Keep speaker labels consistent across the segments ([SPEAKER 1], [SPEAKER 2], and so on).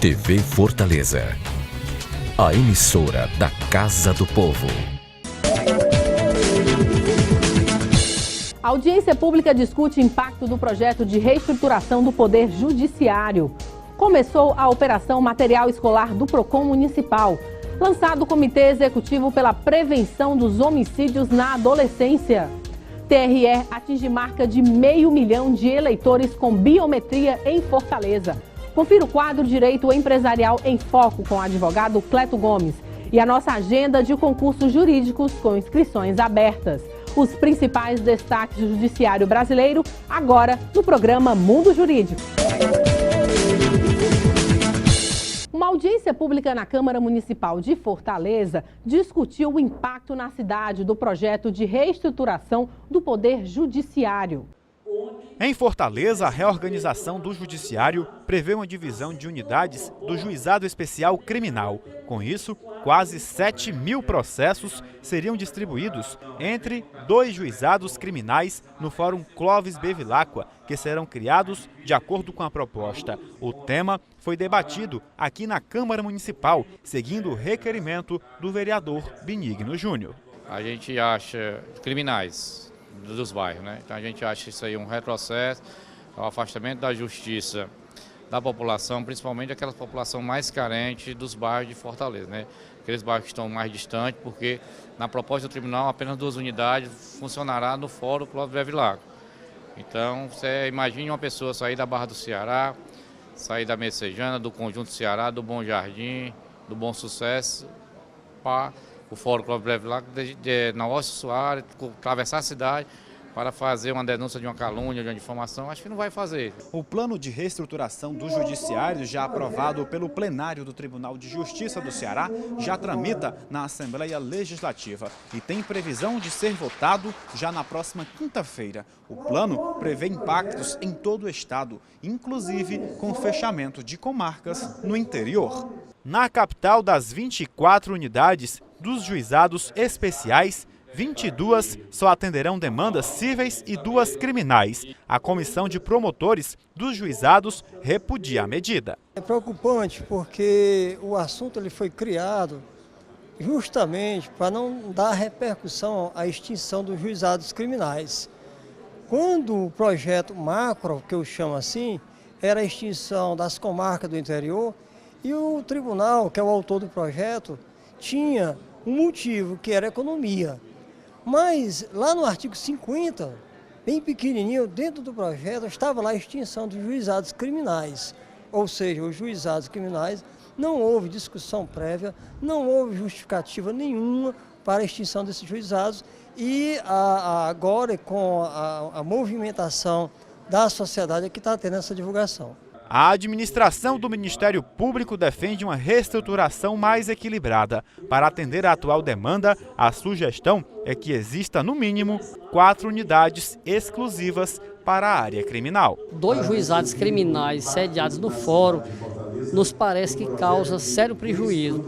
[SPEAKER 1] TV Fortaleza, a emissora da Casa do Povo.
[SPEAKER 2] A audiência pública discute impacto do projeto de reestruturação do Poder Judiciário. Começou a operação Material Escolar do PROCON Municipal, lançado o Comitê Executivo pela Prevenção dos Homicídios na Adolescência. TRE atinge marca de 500 mil de eleitores com biometria em Fortaleza. Confira o quadro Direito Empresarial em Foco com o advogado Cleto Gomes e a nossa agenda de concursos jurídicos com inscrições abertas. Os principais destaques do Judiciário brasileiro, agora no programa Mundo Jurídico. Uma audiência pública na Câmara Municipal de Fortaleza discutiu o impacto na cidade do projeto de reestruturação do Poder Judiciário.
[SPEAKER 3] Em Fortaleza, a reorganização do Judiciário prevê uma divisão de unidades do Juizado Especial Criminal. Com isso, quase 7.000 processos seriam distribuídos entre 2 juizados criminais no Fórum Clóvis Bevilacqua, que serão criados de acordo com a proposta. O tema foi debatido aqui na Câmara Municipal, seguindo o requerimento do vereador Benigno Júnior.
[SPEAKER 4] A gente acha criminais dos bairros, né? Então a gente acha isso aí um retrocesso, o afastamento da justiça da população, principalmente aquela população mais carente dos bairros de Fortaleza, né? Aqueles bairros que estão mais distantes, porque na proposta do tribunal apenas 2 unidades funcionará no Fórum Clóvis Bevilacqua. Então você imagine uma pessoa sair da Barra do Ceará, sair da Messejana, do Conjunto Ceará, do Bom Jardim, do Bom Sucesso, para o Fórum Clóvis Bevilacqua, na Oscar Soares, atravessar a cidade para fazer uma denúncia de uma calúnia, de uma difamação, acho que não vai fazer.
[SPEAKER 3] O plano de reestruturação do Judiciário, já aprovado pelo plenário do Tribunal de Justiça do Ceará, já tramita na Assembleia Legislativa e tem previsão de ser votado já na próxima quinta-feira. O plano prevê impactos em todo o estado, inclusive com fechamento de comarcas no interior. Na capital, das 24 unidades dos juizados especiais, 22 só atenderão demandas cíveis e 2 criminais. A comissão de promotores dos juizados repudia a medida.
[SPEAKER 5] É preocupante porque o assunto ele foi criado justamente para não dar repercussão à extinção dos juizados criminais. Quando o projeto macro, que eu chamo assim, era a extinção das comarcas do interior, e o tribunal, que é o autor do projeto, tinha um motivo, que era a economia. Mas lá no artigo 50, bem pequenininho, dentro do projeto, estava lá a extinção dos juizados criminais. Ou seja, os juizados criminais, não houve discussão prévia, não houve justificativa nenhuma para a extinção desses juizados. E agora, com a movimentação da sociedade, é que está tendo essa divulgação.
[SPEAKER 3] A administração do Ministério Público defende uma reestruturação mais equilibrada. Para atender à atual demanda, a sugestão é que exista, no mínimo, 4 unidades exclusivas para a área criminal.
[SPEAKER 6] 2 juizados criminais sediados no fórum nos parece que causa sério prejuízo.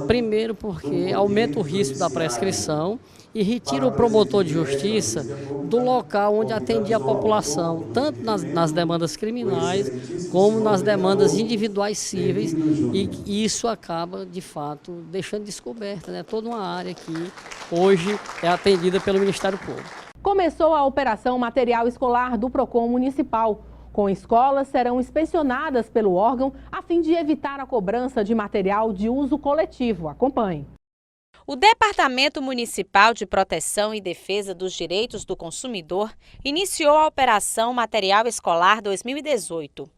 [SPEAKER 6] Primeiro porque aumenta o risco da prescrição e retira o promotor de justiça do local onde atendia a população, tanto nas demandas criminais como nas demandas individuais cíveis, e isso acaba, de fato, deixando descoberta, né, toda uma área que hoje é atendida pelo Ministério Público.
[SPEAKER 2] Começou a operação Material Escolar do PROCON Municipal. Com escolas serão inspecionadas pelo órgão a fim de evitar a cobrança de material de uso coletivo. Acompanhe.
[SPEAKER 7] O Departamento Municipal de Proteção e Defesa dos Direitos do Consumidor iniciou a Operação Material Escolar 2018.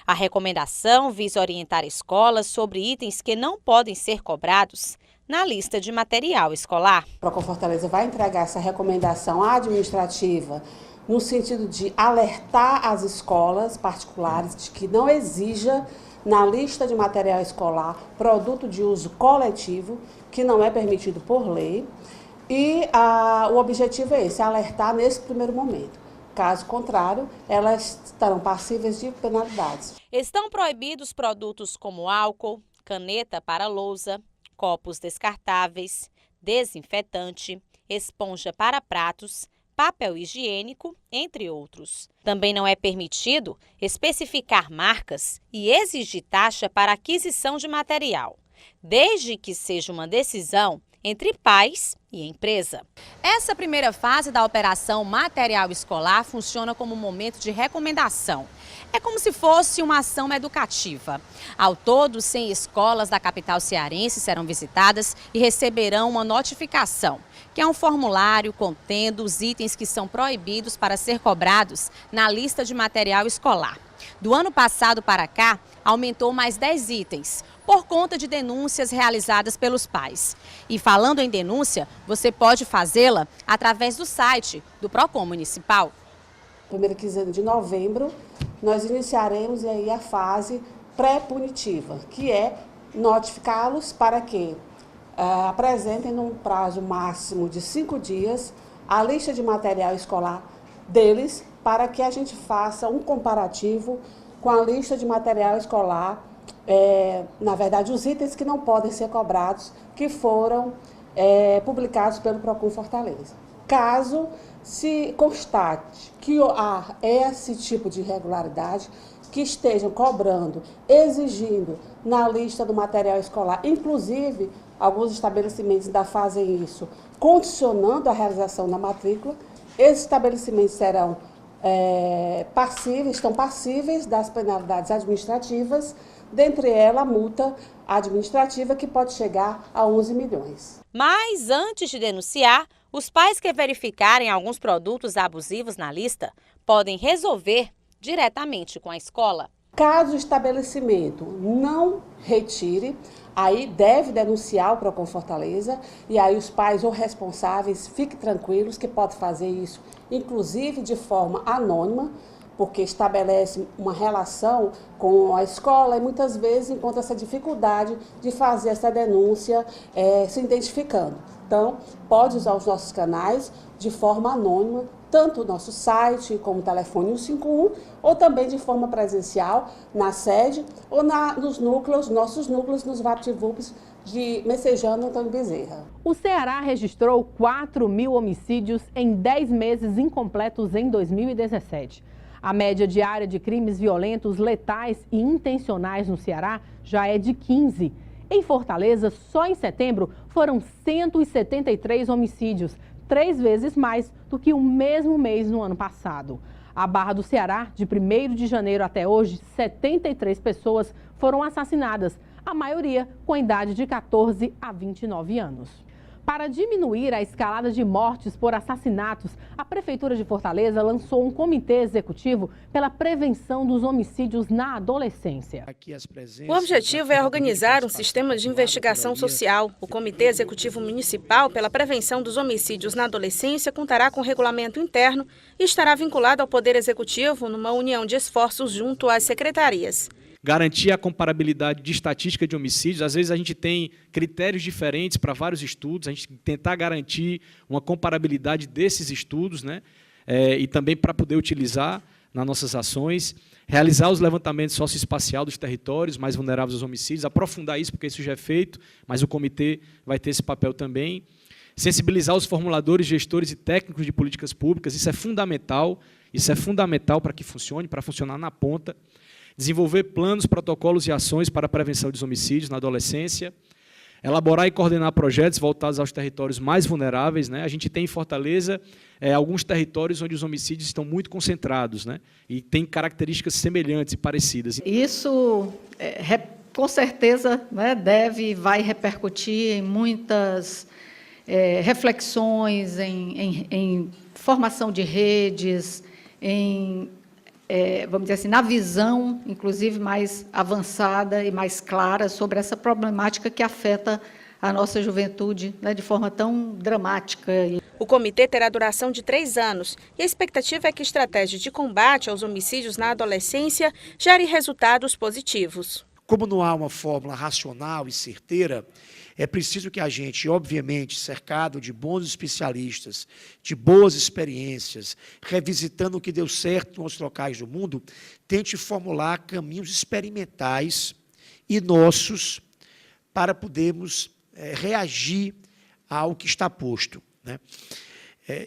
[SPEAKER 7] A recomendação visa orientar escolas sobre itens que não podem ser cobrados na lista de material escolar.
[SPEAKER 8] O PROCON Fortaleza vai entregar essa recomendação administrativa no sentido de alertar as escolas particulares de que não exija na lista de material escolar produto de uso coletivo, que não é permitido por lei, e o objetivo é esse, alertar nesse primeiro momento. Caso contrário, elas estarão passíveis de penalidades.
[SPEAKER 7] Estão proibidos produtos como álcool, caneta para lousa, copos descartáveis, desinfetante, esponja para pratos, papel higiênico, entre outros. Também não é permitido especificar marcas e exigir taxa para aquisição de material, desde que seja uma decisão entre pais e empresa. Essa primeira fase da operação material escolar funciona como um momento de recomendação. É como se fosse uma ação educativa. Ao todo, 100 escolas da capital cearense serão visitadas e receberão uma notificação, que é um formulário contendo os itens que são proibidos para ser cobrados na lista de material escolar. Do ano passado para cá, aumentou mais 10 itens, por conta de denúncias realizadas pelos pais. E falando em denúncia, você pode fazê-la através do site do PROCON Municipal.
[SPEAKER 8] Primeira quinzena de novembro, nós iniciaremos aí a fase pré-punitiva, que é notificá-los para que apresentem num prazo máximo de 5 dias a lista de material escolar deles, para que a gente faça um comparativo com a lista de material escolar, na verdade, os itens que não podem ser cobrados, que foram publicados pelo PROCON Fortaleza. Caso se constate que há esse tipo de irregularidade, que estejam cobrando, exigindo na lista do material escolar, inclusive alguns estabelecimentos ainda fazem isso, condicionando a realização da matrícula, esses estabelecimentos serão estão passíveis das penalidades administrativas, dentre elas a multa administrativa, que pode chegar a 11 milhões.
[SPEAKER 7] Mas antes de denunciar, os pais que verificarem alguns produtos abusivos na lista podem resolver diretamente com a escola.
[SPEAKER 8] Caso o estabelecimento não retire, aí deve denunciar o PROCON Fortaleza, e aí os pais ou responsáveis fiquem tranquilos que podem fazer isso, inclusive de forma anônima, porque estabelece uma relação com a escola e muitas vezes encontra essa dificuldade de fazer essa denúncia se identificando. Então, pode usar os nossos canais de forma anônima, tanto o nosso site como o telefone 151, ou também de forma presencial na sede ou nos nossos núcleos, nos VaptVups de Messejana e Antônio Bezerra.
[SPEAKER 2] O Ceará registrou 4.000 homicídios em 10 meses incompletos em 2017. A média diária de crimes violentos, letais e intencionais no Ceará já é de 15. Em Fortaleza, só em setembro, foram 173 homicídios, 3 vezes mais do que o mesmo mês no ano passado. A Barra do Ceará, de 1º de janeiro até hoje, 73 pessoas foram assassinadas, a maioria com idade de 14 a 29 anos. Para diminuir a escalada de mortes por assassinatos, a Prefeitura de Fortaleza lançou um comitê executivo pela prevenção dos homicídios na adolescência.
[SPEAKER 9] O objetivo é organizar um sistema de investigação social. O Comitê Executivo Municipal pela Prevenção dos Homicídios na Adolescência contará com regulamento interno e estará vinculado ao Poder Executivo numa união de esforços junto às secretarias.
[SPEAKER 10] Garantir a comparabilidade de estatística de homicídios. Às vezes a gente tem critérios diferentes para vários estudos, a gente tentar garantir uma comparabilidade desses estudos, né? E também para poder utilizar nas nossas ações, realizar os levantamentos socioespacial dos territórios mais vulneráveis aos homicídios, aprofundar isso, porque isso já é feito, mas o comitê vai ter esse papel também. Sensibilizar os formuladores, gestores e técnicos de políticas públicas, isso é fundamental para que funcione, para funcionar na ponta. Desenvolver planos, protocolos e ações para a prevenção dos homicídios na adolescência, elaborar e coordenar projetos voltados aos territórios mais vulneráveis, né? A gente tem em Fortaleza alguns territórios onde os homicídios estão muito concentrados, né? E tem características semelhantes e parecidas.
[SPEAKER 11] Isso, com certeza, né, vai repercutir em muitas reflexões, em formação de redes, vamos dizer assim, na visão, inclusive, mais avançada e mais clara sobre essa problemática que afeta a nossa juventude, né, de forma tão dramática.
[SPEAKER 9] O comitê terá duração de 3 anos e a expectativa é que a estratégia de combate aos homicídios na adolescência gere resultados positivos.
[SPEAKER 12] Como não há uma fórmula racional e certeira, é preciso que a gente, obviamente, cercado de bons especialistas, de boas experiências, revisitando o que deu certo em outros locais do mundo, tente formular caminhos experimentais e nossos para podermos reagir ao que está posto, né?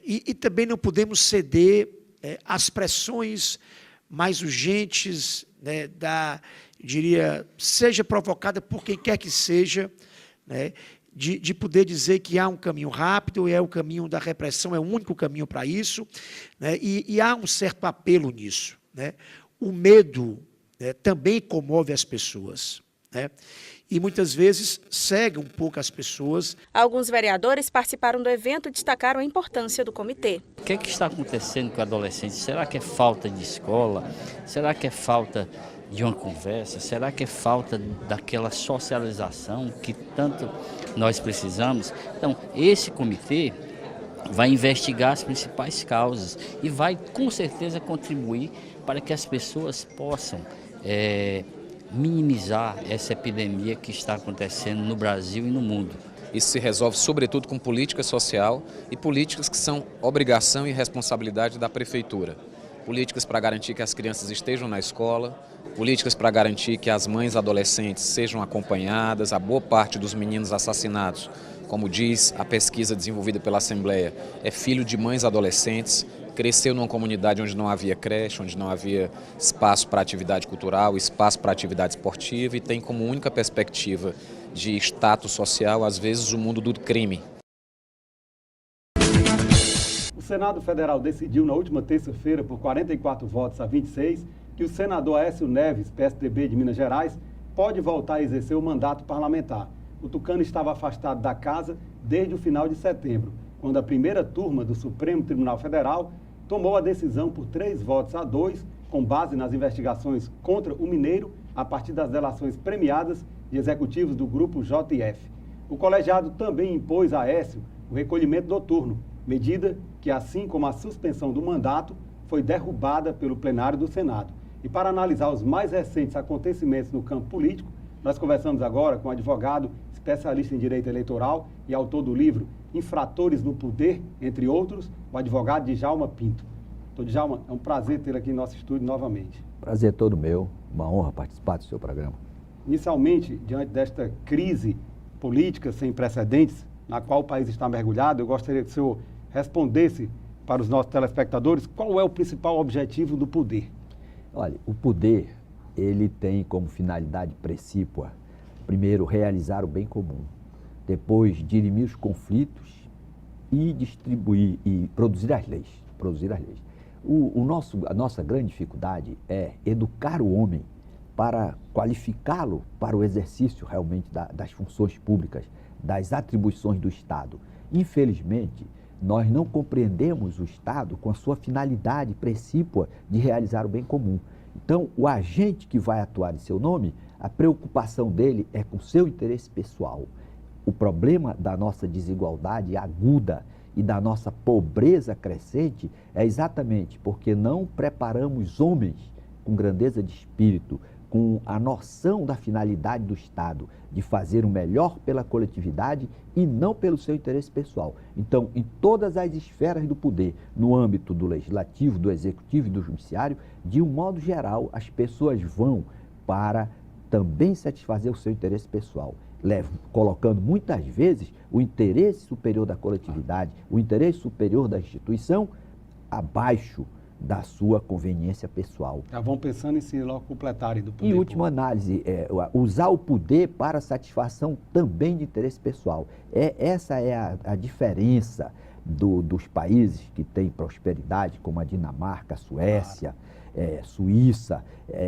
[SPEAKER 12] E também não podemos ceder às pressões mais urgentes, né, diria, seja provocada por quem quer que seja, né, de poder dizer que há um caminho rápido, é o caminho da repressão, é o único caminho para isso, né, e há um certo apelo nisso, né. O medo, né, também comove as pessoas, né, e muitas vezes cega um pouco as pessoas.
[SPEAKER 9] Alguns vereadores participaram do evento e destacaram a importância do comitê.
[SPEAKER 13] O que está acontecendo com o adolescente? Será que é falta de escola? Será que é falta de uma conversa? Será que é falta daquela socialização que tanto nós precisamos? Então, esse comitê vai investigar as principais causas e vai, com certeza, contribuir para que as pessoas possam minimizar essa epidemia que está acontecendo no Brasil e no mundo.
[SPEAKER 14] Isso se resolve, sobretudo, com política social e políticas que são obrigação e responsabilidade da prefeitura. Políticas para garantir que as crianças estejam na escola, políticas para garantir que as mães adolescentes sejam acompanhadas, a boa parte dos meninos assassinados, como diz a pesquisa desenvolvida pela Assembleia, é filho de mães adolescentes, cresceu numa comunidade onde não havia creche, onde não havia espaço para atividade cultural, espaço para atividade esportiva e tem como única perspectiva de status social, às vezes, o mundo do crime.
[SPEAKER 15] O Senado Federal decidiu na última terça-feira, por 44 votos a 26, que o senador Aécio Neves, PSDB de Minas Gerais, pode voltar a exercer o mandato parlamentar. O tucano estava afastado da casa desde o final de setembro, quando a primeira turma do Supremo Tribunal Federal tomou a decisão por 3-2, com base nas investigações contra o mineiro, a partir das delações premiadas de executivos do grupo JF. O colegiado também impôs a Aécio o recolhimento noturno, medida que, assim como a suspensão do mandato, foi derrubada pelo plenário do Senado. E para analisar os mais recentes acontecimentos no campo político, nós conversamos agora com o advogado, especialista em direito eleitoral e autor do livro Infratores no Poder, entre outros, o advogado Djalma Pinto. Doutor Djalma, é um prazer tê-lo aqui em nosso estúdio novamente.
[SPEAKER 16] Prazer todo meu, uma honra participar do seu programa.
[SPEAKER 15] Inicialmente, diante desta crise política sem precedentes, na qual o país está mergulhado, eu gostaria que o senhor respondesse para os nossos telespectadores qual é o principal objetivo do poder.
[SPEAKER 16] Olha, o poder, ele tem como finalidade precípua, primeiro, realizar o bem comum, depois, dirimir os conflitos e distribuir e produzir as leis. A nossa grande dificuldade é educar o homem para qualificá-lo para o exercício realmente das funções públicas, das atribuições do Estado. Infelizmente, nós não compreendemos o Estado com a sua finalidade precípua de realizar o bem comum. Então, o agente que vai atuar em seu nome, a preocupação dele é com seu interesse pessoal. O problema da nossa desigualdade aguda e da nossa pobreza crescente é exatamente porque não preparamos homens com grandeza de espírito, com a noção da finalidade do Estado, de fazer o melhor pela coletividade e não pelo seu interesse pessoal. Então, em todas as esferas do poder, no âmbito do legislativo, do executivo e do judiciário, de um modo geral, as pessoas vão para também satisfazer o seu interesse pessoal, colocando muitas vezes o interesse superior da coletividade, o interesse superior da instituição, abaixo da sua conveniência pessoal.
[SPEAKER 15] Já vão pensando em si logo completarem do poder.
[SPEAKER 16] Em última análise, usar o poder para satisfação também de interesse pessoal. Essa é a diferença dos países que têm prosperidade, como a Dinamarca, a Suécia, Suíça,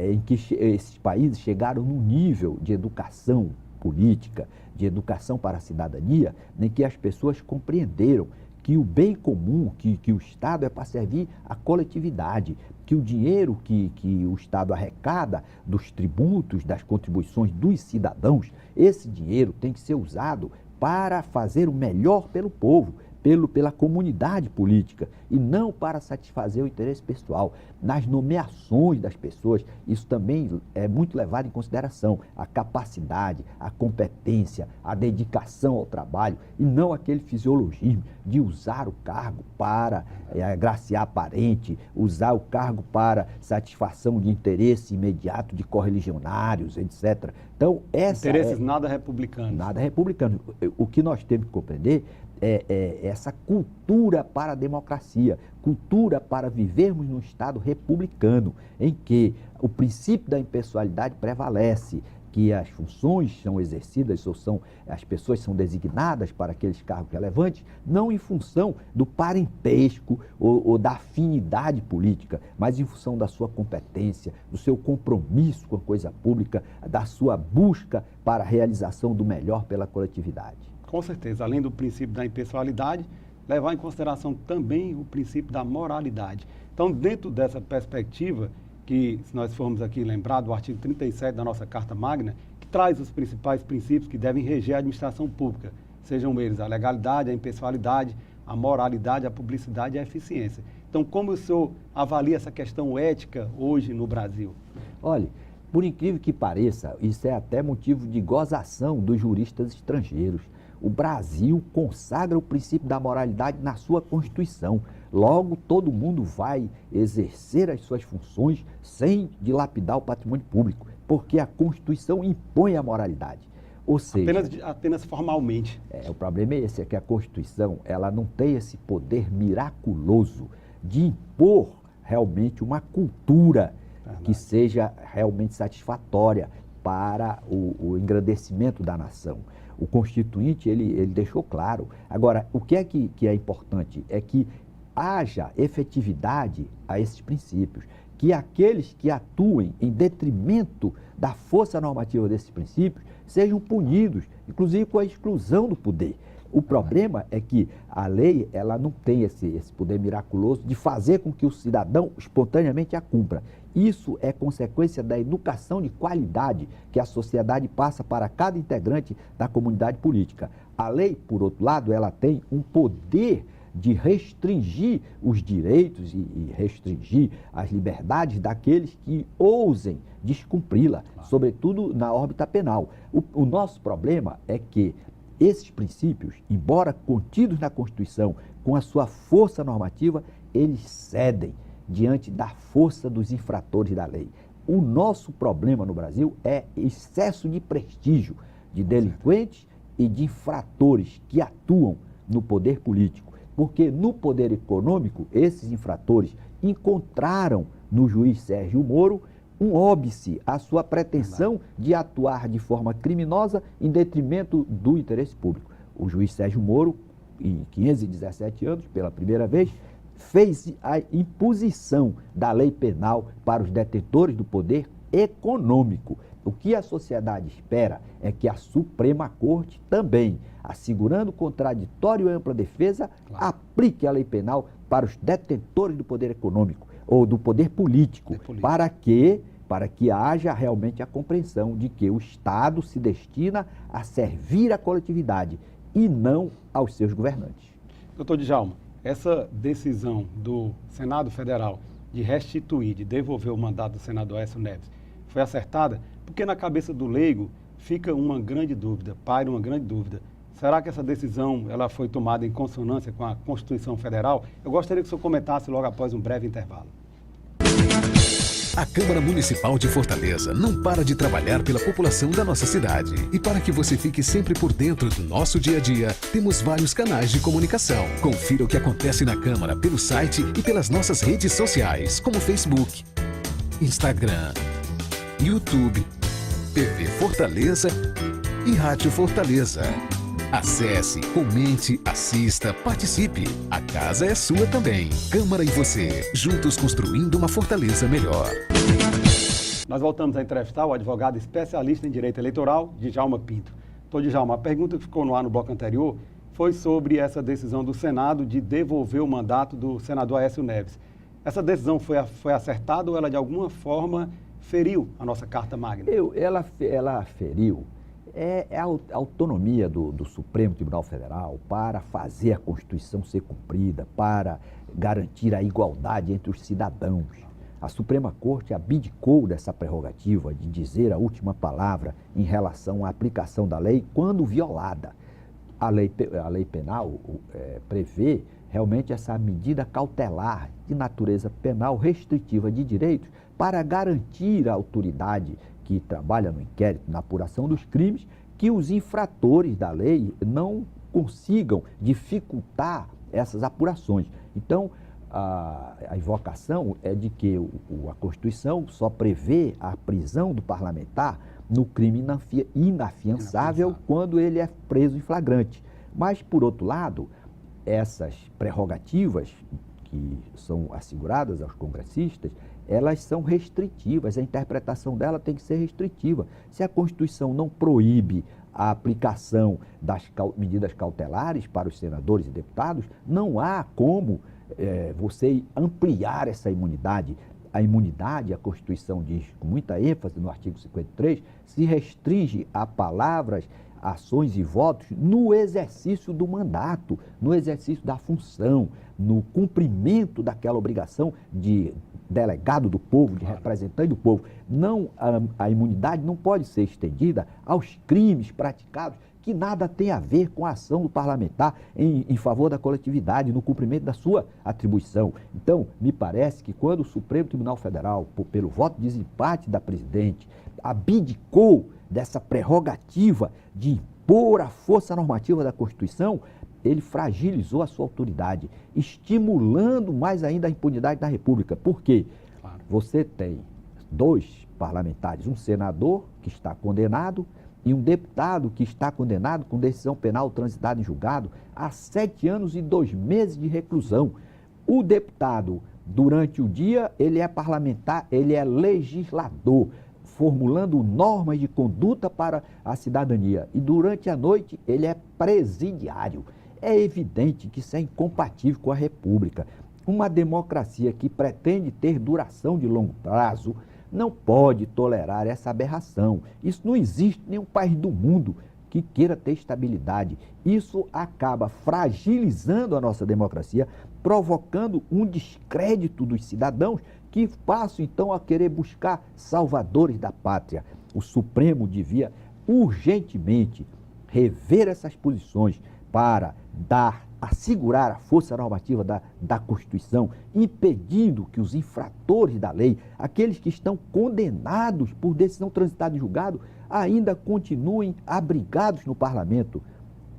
[SPEAKER 16] em que esses países chegaram num nível de educação política, de educação para a cidadania, em que as pessoas compreenderam que o bem comum, que o Estado é para servir a coletividade, que o dinheiro que o Estado arrecada dos tributos, das contribuições dos cidadãos, esse dinheiro tem que ser usado para fazer o melhor pelo povo, pela comunidade política e não para satisfazer o interesse pessoal. Nas nomeações das pessoas, isso também é muito levado em consideração, a capacidade, a competência, a dedicação ao trabalho e não aquele fisiologismo de usar o cargo para agraciar parente, usar o cargo para satisfação de interesse imediato de correligionários, etc. Então,
[SPEAKER 15] interesses nada republicanos.
[SPEAKER 16] Nada republicano. O que nós temos que compreender essa cultura para a democracia, cultura para vivermos num Estado republicano, em que o princípio da impessoalidade prevalece, que as funções são exercidas ou as pessoas são designadas para aqueles cargos relevantes, não em função do parentesco ou da afinidade política, mas em função da sua competência, do seu compromisso com a coisa pública, da sua busca para a realização do melhor pela coletividade.
[SPEAKER 15] Com certeza, além do princípio da impessoalidade, levar em consideração também o princípio da moralidade. Então, dentro dessa perspectiva, que, se nós formos aqui lembrar do artigo 37 da nossa Carta Magna, que traz os principais princípios que devem reger a administração pública, sejam eles a legalidade, a impessoalidade, a moralidade, a publicidade e a eficiência. Então, como o senhor avalia essa questão ética hoje no Brasil?
[SPEAKER 16] Olha, por incrível que pareça, isso é até motivo de gozação dos juristas estrangeiros. O Brasil consagra o princípio da moralidade na sua Constituição. Logo, todo mundo vai exercer as suas funções sem dilapidar o patrimônio público, porque a Constituição impõe a moralidade. Ou seja,
[SPEAKER 15] apenas formalmente.
[SPEAKER 16] O problema é esse, é que a Constituição ela não tem esse poder miraculoso de impor realmente uma cultura que seja realmente satisfatória para o engrandecimento da nação. O Constituinte, ele deixou claro. Agora, o que é importante é que haja efetividade a esses princípios, que aqueles que atuem em detrimento da força normativa desses princípios sejam punidos, inclusive com a exclusão do poder. O problema é que a lei ela não tem esse poder miraculoso de fazer com que o cidadão espontaneamente a cumpra. Isso é consequência da educação de qualidade que a sociedade passa para cada integrante da comunidade política. A lei, por outro lado, ela tem um poder de restringir os direitos e restringir as liberdades daqueles que ousem descumpri-la, sobretudo na órbita penal. O nosso problema é que esses princípios, embora contidos na Constituição, com a sua força normativa, eles cedem diante da força dos infratores da lei. O nosso problema no Brasil é excesso de prestígio de delinquentes e de infratores que atuam no poder político, porque no poder econômico, esses infratores encontraram no juiz Sérgio Moro um óbice à sua pretensão de atuar de forma criminosa em detrimento do interesse público. O juiz Sérgio Moro, em 517 anos, pela primeira vez, fez a imposição da lei penal para os detentores do poder econômico. O que a sociedade espera é que a Suprema Corte também, assegurando contraditório e ampla defesa, aplique a lei penal para os detentores do poder econômico ou do poder político, para que haja realmente a compreensão de que o Estado se destina a servir a coletividade e não aos seus governantes.
[SPEAKER 15] Doutor Djalma, essa decisão do Senado Federal de restituir, de devolver o mandato do senador Aécio Neves, foi acertada? Porque na cabeça do leigo fica uma grande dúvida, paira uma grande dúvida. Será que essa decisão ela foi tomada em consonância com a Constituição Federal? Eu gostaria que o senhor comentasse logo após um breve intervalo.
[SPEAKER 1] A Câmara Municipal de Fortaleza não para de trabalhar pela população da nossa cidade. E para que você fique sempre por dentro do nosso dia a dia, temos vários canais de comunicação. Confira o que acontece na Câmara pelo site e pelas nossas redes sociais, como Facebook, Instagram, YouTube, TV Fortaleza e Rádio Fortaleza. Acesse, comente, assista, participe. A casa é sua também. Câmara e você, juntos construindo uma Fortaleza melhor.
[SPEAKER 15] Nós voltamos a entrevistar o advogado especialista em direito eleitoral, Djalma Pinto. Doutor Djalma, a pergunta que ficou no ar no bloco anterior foi sobre essa decisão do Senado de devolver o mandato do senador Aécio Neves. Essa decisão foi acertada ou ela de alguma forma feriu a nossa Carta Magna?
[SPEAKER 16] Ela feriu. É a autonomia do Supremo Tribunal Federal para fazer a Constituição ser cumprida, para garantir a igualdade entre os cidadãos. A Suprema Corte abdicou dessa prerrogativa de dizer a última palavra em relação à aplicação da lei quando violada. A lei penal prevê realmente essa medida cautelar de natureza penal restritiva de direitos para garantir a autoridade que trabalha no inquérito, na apuração dos crimes, que os infratores da lei não consigam dificultar essas apurações. Então, a invocação é de que a Constituição só prevê a prisão do parlamentar no crime inafiançável quando ele é preso em flagrante. Mas, por outro lado, essas prerrogativas que são asseguradas aos congressistas, elas são restritivas, a interpretação dela tem que ser restritiva. Se a Constituição não proíbe a aplicação das medidas cautelares para os senadores e deputados, não há como você ampliar essa imunidade. A imunidade, a Constituição diz com muita ênfase no artigo 53, se restringe a palavras, ações e votos no exercício do mandato, no exercício da função, no cumprimento daquela obrigação de delegado do povo, de representante do povo. Não, a imunidade não pode ser estendida aos crimes praticados que nada tem a ver com a ação do parlamentar em favor da coletividade, no cumprimento da sua atribuição. Então, me parece que quando o Supremo Tribunal Federal, pelo voto de desempate da presidente, abdicou dessa prerrogativa de impor a força normativa da Constituição, ele fragilizou a sua autoridade, estimulando mais ainda a impunidade da República. Por quê? Você tem 2 parlamentares, um senador que está condenado e um deputado que está condenado com decisão penal transitada em julgado a 7 anos e 2 meses de reclusão. O deputado, durante o dia, ele é parlamentar, ele é legislador, formulando normas de conduta para a cidadania. E durante a noite, ele é presidiário. É evidente que isso é incompatível com a República. Uma democracia que pretende ter duração de longo prazo não pode tolerar essa aberração. Isso não existe em nenhum país do mundo que queira ter estabilidade. Isso acaba fragilizando a nossa democracia, provocando um descrédito dos cidadãos que passam então a querer buscar salvadores da pátria. O Supremo devia urgentemente rever essas posições para assegurar a força normativa da Constituição, impedindo que os infratores da lei, aqueles que estão condenados por decisão transitada em julgado, ainda continuem abrigados no Parlamento.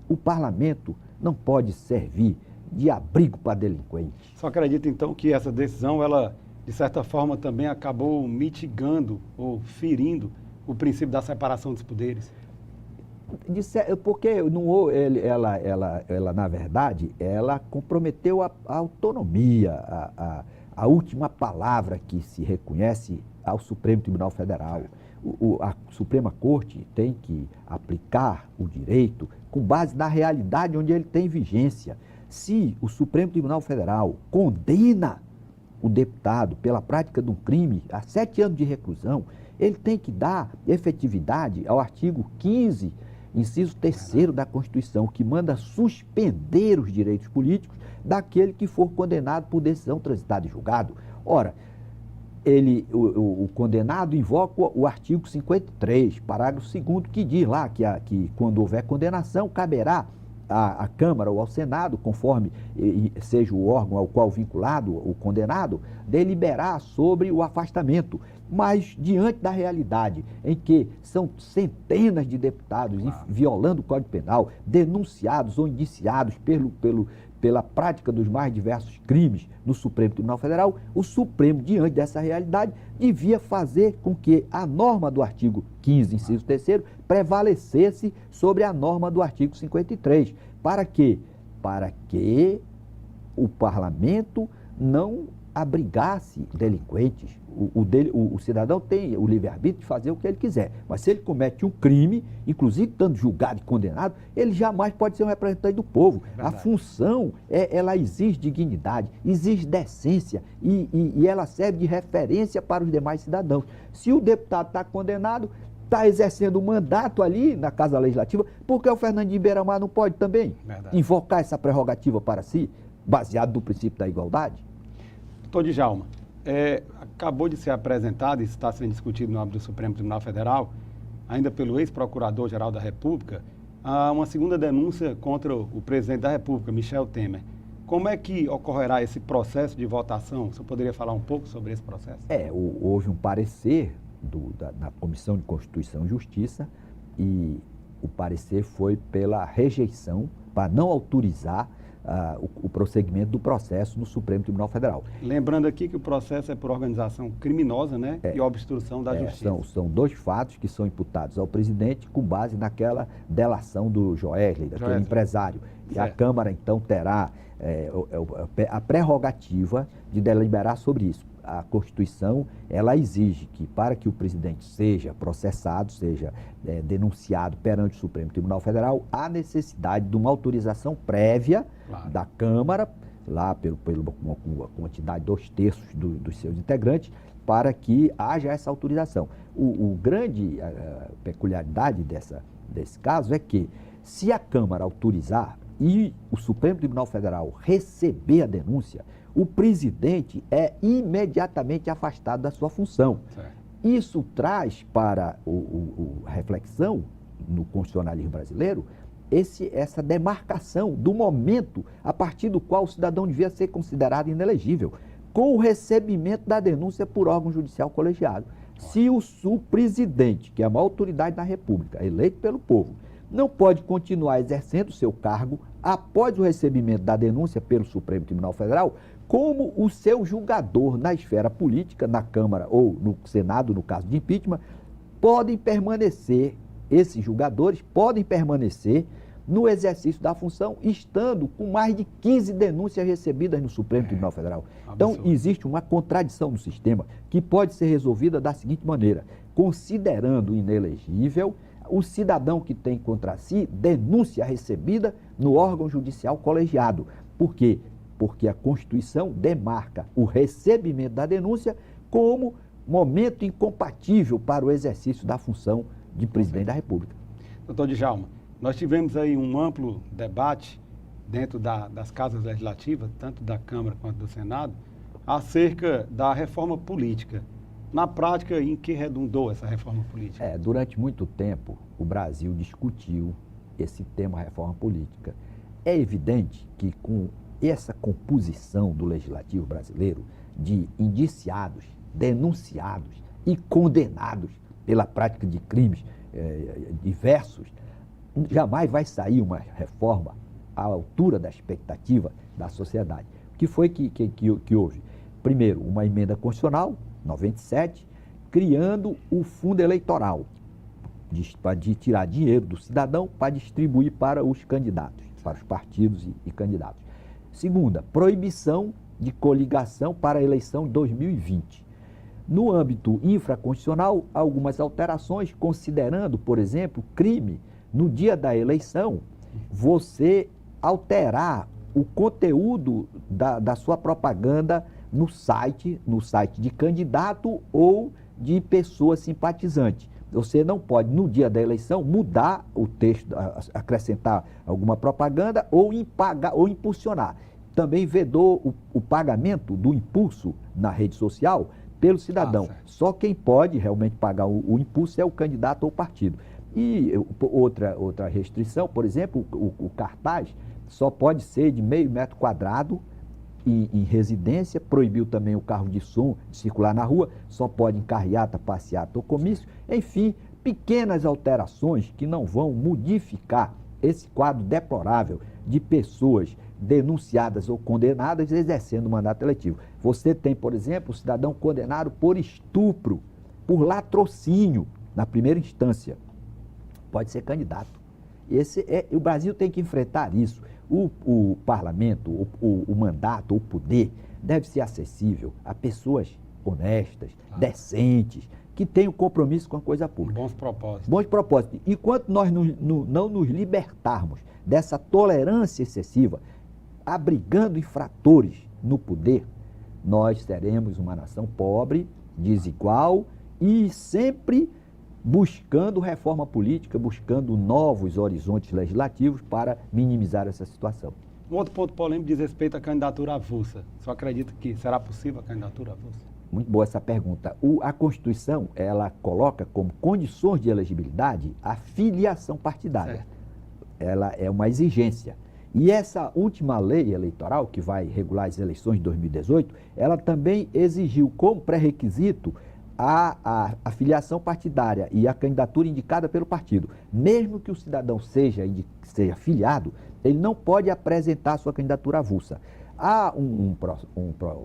[SPEAKER 16] O Parlamento não pode servir de abrigo para delinquentes.
[SPEAKER 15] Só acredito, então, que essa decisão, ela, de certa forma, também acabou mitigando ou ferindo o princípio da separação dos poderes?
[SPEAKER 16] Porque ela, na verdade, ela comprometeu a autonomia, a última palavra que se reconhece ao Supremo Tribunal Federal. A Suprema Corte tem que aplicar o direito com base na realidade onde ele tem vigência. Se o Supremo Tribunal Federal condena o deputado pela prática de um crime a 7 anos de reclusão, ele tem que dar efetividade ao artigo 15, inciso 3º da Constituição, que manda suspender os direitos políticos daquele que for condenado por decisão transitada em julgado. Ora, o condenado invoca o artigo 53, parágrafo 2º, que diz lá que quando houver condenação, caberá à Câmara ou ao Senado, conforme seja o órgão ao qual vinculado o condenado, deliberar sobre o afastamento. Mas, diante da realidade em que são centenas de deputados violando o Código Penal, denunciados ou indiciados pela prática dos mais diversos crimes no Supremo Tribunal Federal, o Supremo, diante dessa realidade, devia fazer com que a norma do artigo 15, inciso 3º, prevalecesse sobre a norma do artigo 53. Para quê? Para que o parlamento não abrigasse delinquentes. O cidadão tem o livre-arbítrio de fazer o que ele quiser, mas se ele comete um crime, inclusive estando julgado e condenado, ele jamais pode ser um representante do povo. Verdade. A função, ela exige dignidade, exige decência e ela serve de referência para os demais cidadãos. Se o deputado está condenado, está exercendo o mandato ali na Casa Legislativa, por que o Fernandinho Beiramar não pode também invocar essa prerrogativa para si, baseado no princípio da igualdade?
[SPEAKER 15] Doutor Djalma, acabou de ser apresentado e está sendo discutido no âmbito do Supremo Tribunal Federal, ainda pelo ex-procurador-geral da República, uma segunda denúncia contra o presidente da República, Michel Temer. Como é que ocorrerá esse processo de votação? Você poderia falar um pouco sobre esse processo?
[SPEAKER 16] Houve um parecer na Comissão de Constituição e Justiça e o parecer foi pela rejeição para não autorizar o prosseguimento do processo no Supremo Tribunal Federal.
[SPEAKER 15] Lembrando aqui que o processo é por organização criminosa, né? E obstrução da justiça.
[SPEAKER 16] São 2 fatos que são imputados ao presidente com base naquela delação do Joesley, daquele empresário. E a Câmara, então, terá a prerrogativa de deliberar sobre isso. A Constituição, ela exige que, para que o presidente seja processado, seja denunciado perante o Supremo Tribunal Federal, há necessidade de uma autorização prévia da Câmara, lá com a quantidade de 2/3 dos seus integrantes, para que haja essa autorização. O grande peculiaridade desse caso é que, se a Câmara autorizar e o Supremo Tribunal Federal receber a denúncia, o presidente é imediatamente afastado da sua função. Certo. Isso traz para a reflexão no constitucionalismo brasileiro essa demarcação do momento a partir do qual o cidadão devia ser considerado inelegível, com o recebimento da denúncia por órgão judicial colegiado. Se o presidente, que é a maior autoridade da República, eleito pelo povo, não pode continuar exercendo o seu cargo após o recebimento da denúncia pelo Supremo Tribunal Federal, como o seu julgador na esfera política, na Câmara ou no Senado, no caso de impeachment, esses julgadores podem permanecer no exercício da função, estando com mais de 15 denúncias recebidas no Supremo Tribunal Federal. Então, existe uma contradição no sistema que pode ser resolvida da seguinte maneira: considerando inelegível o cidadão que tem contra si denúncia recebida no órgão judicial colegiado. Por quê? Porque a Constituição demarca o recebimento da denúncia como momento incompatível para o exercício da função de presidente da República.
[SPEAKER 15] Doutor Djalma, nós tivemos aí um amplo debate dentro das casas legislativas, tanto da Câmara quanto do Senado, acerca da reforma política. Na prática, em que redundou essa reforma política?
[SPEAKER 16] Durante muito tempo, o Brasil discutiu esse tema reforma política. É evidente que com essa composição do legislativo brasileiro de indiciados, denunciados e condenados pela prática de crimes diversos, jamais vai sair uma reforma à altura da expectativa da sociedade. O que foi que houve? Primeiro, uma emenda constitucional, 97, criando o fundo eleitoral, para tirar dinheiro do cidadão para distribuir para os candidatos, para os partidos e candidatos. Segunda, proibição de coligação para a eleição de 2020. No âmbito infraconstitucional, algumas alterações, considerando, por exemplo, crime, no dia da eleição, você alterar o conteúdo da sua propaganda no site de candidato ou de pessoa simpatizante. Você não pode, no dia da eleição, mudar o texto, acrescentar alguma propaganda ou impulsionar. Também vedou o pagamento do impulso na rede social pelo cidadão. Só quem pode realmente pagar o impulso é o candidato ou o partido. E outra restrição, por exemplo, o cartaz só pode ser de meio metro quadrado em residência, proibiu também o carro de som de circular na rua, só pode em carreata, passeata ou comício. Enfim, pequenas alterações que não vão modificar esse quadro deplorável de pessoas denunciadas ou condenadas exercendo o mandato eletivo. Você tem, por exemplo, o cidadão condenado por estupro, por latrocínio, na primeira instância. Pode ser candidato. O Brasil tem que enfrentar isso. O parlamento, o mandato, o poder deve ser acessível a pessoas honestas, decentes, que tenham compromisso com a coisa pública.
[SPEAKER 15] Bons propósitos.
[SPEAKER 16] Bons propósitos. Enquanto nós não nos libertarmos dessa tolerância excessiva, abrigando infratores no poder, nós seremos uma nação pobre, desigual e sempre buscando reforma política, buscando novos horizontes legislativos para minimizar essa situação.
[SPEAKER 15] Um outro ponto polêmico diz respeito à candidatura avulsa. Você acredita que será possível a candidatura avulsa?
[SPEAKER 16] Muito boa essa pergunta. A Constituição, ela coloca como condições de elegibilidade a filiação partidária. Certo. Ela é uma exigência. E essa última lei eleitoral, que vai regular as eleições de 2018, ela também exigiu como pré-requisito a filiação partidária e a candidatura indicada pelo partido. Mesmo que o cidadão seja filiado, Ele não pode apresentar sua candidatura avulsa. Há um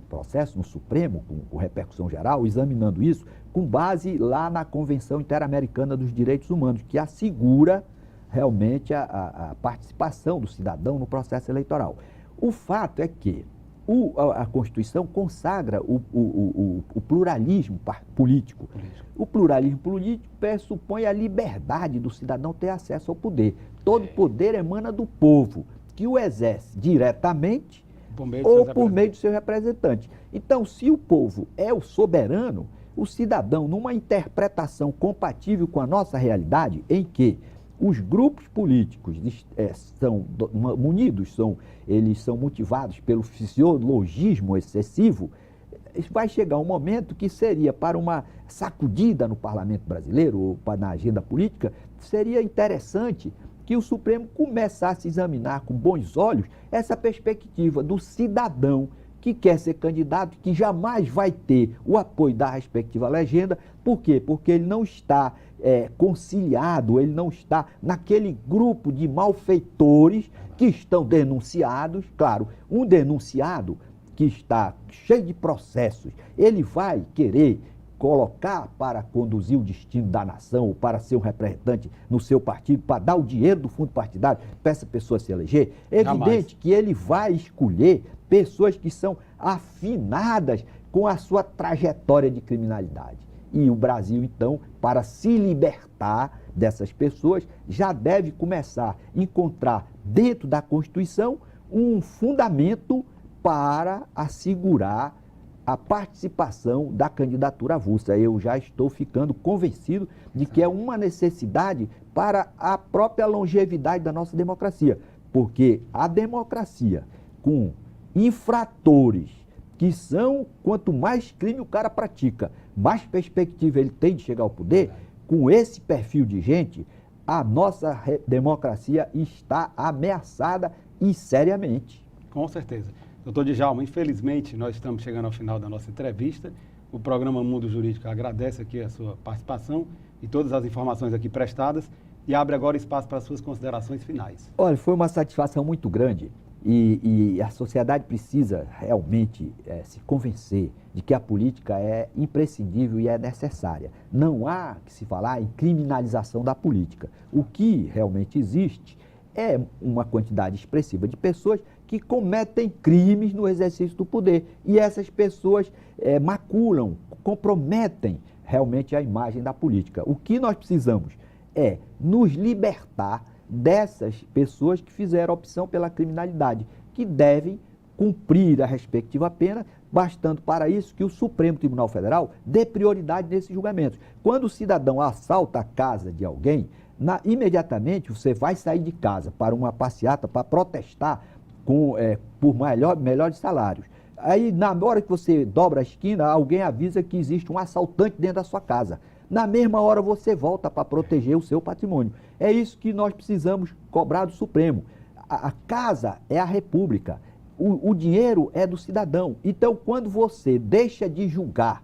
[SPEAKER 16] processo no Supremo, com repercussão geral, examinando isso, com base lá na Convenção Interamericana dos Direitos Humanos, que assegura realmente a participação do cidadão no processo eleitoral. O fato é que a Constituição consagra o pluralismo político. O pluralismo político pressupõe a liberdade do cidadão ter acesso ao poder. Todo poder emana do povo, que o exerce diretamente ou por meio do seu representante. Então, se o povo é o soberano, o cidadão, numa interpretação compatível com a nossa realidade, em que os grupos políticos são munidos, eles são motivados pelo fisiologismo excessivo, vai chegar um momento que seria para uma sacudida no parlamento brasileiro, ou na agenda política, seria interessante que o Supremo começasse a examinar com bons olhos essa perspectiva do cidadão que quer ser candidato, que jamais vai ter o apoio da respectiva legenda. Por quê? Porque ele não está conciliado, ele não está naquele grupo de malfeitores que estão denunciados. Claro, um denunciado que está cheio de processos, ele vai querer colocar para conduzir o destino da nação, ou para ser um representante no seu partido, para dar o dinheiro do fundo partidário para essa pessoa se eleger. É evidente que ele vai escolher pessoas que são afinadas com a sua trajetória de criminalidade. E o Brasil, então, para se libertar dessas pessoas, já deve começar a encontrar dentro da Constituição um fundamento para assegurar a participação da candidatura avulsa. Eu já estou ficando convencido de que é uma necessidade para a própria longevidade da nossa democracia, porque a democracia com infratores que são, quanto mais crime o cara pratica, mais perspectiva ele tem de chegar ao poder, com esse perfil de gente, a nossa democracia está ameaçada e seriamente.
[SPEAKER 15] Com certeza. Doutor Djalma, infelizmente nós estamos chegando ao final da nossa entrevista. O programa Mundo Jurídico agradece aqui a sua participação e todas as informações aqui prestadas e abre agora espaço para as suas considerações finais.
[SPEAKER 16] Olha, foi uma satisfação muito grande e a sociedade precisa realmente se convencer de que a política é imprescindível e é necessária. Não há que se falar em criminalização da política. O que realmente existe é uma quantidade expressiva de pessoas que cometem crimes no exercício do poder. E essas pessoas maculam, comprometem realmente a imagem da política. O que nós precisamos é nos libertar dessas pessoas que fizeram opção pela criminalidade, que devem cumprir a respectiva pena, bastando para isso que o Supremo Tribunal Federal dê prioridade nesses julgamentos. Quando o cidadão assalta a casa de alguém, imediatamente você vai sair de casa para uma passeata, para protestar por melhores salários. Aí, na hora que você dobra a esquina, alguém avisa que existe um assaltante dentro da sua casa. Na mesma hora você volta para proteger o seu patrimônio. É isso que nós precisamos cobrar do Supremo. A casa é a república, o dinheiro é do cidadão. Então, quando você deixa de julgar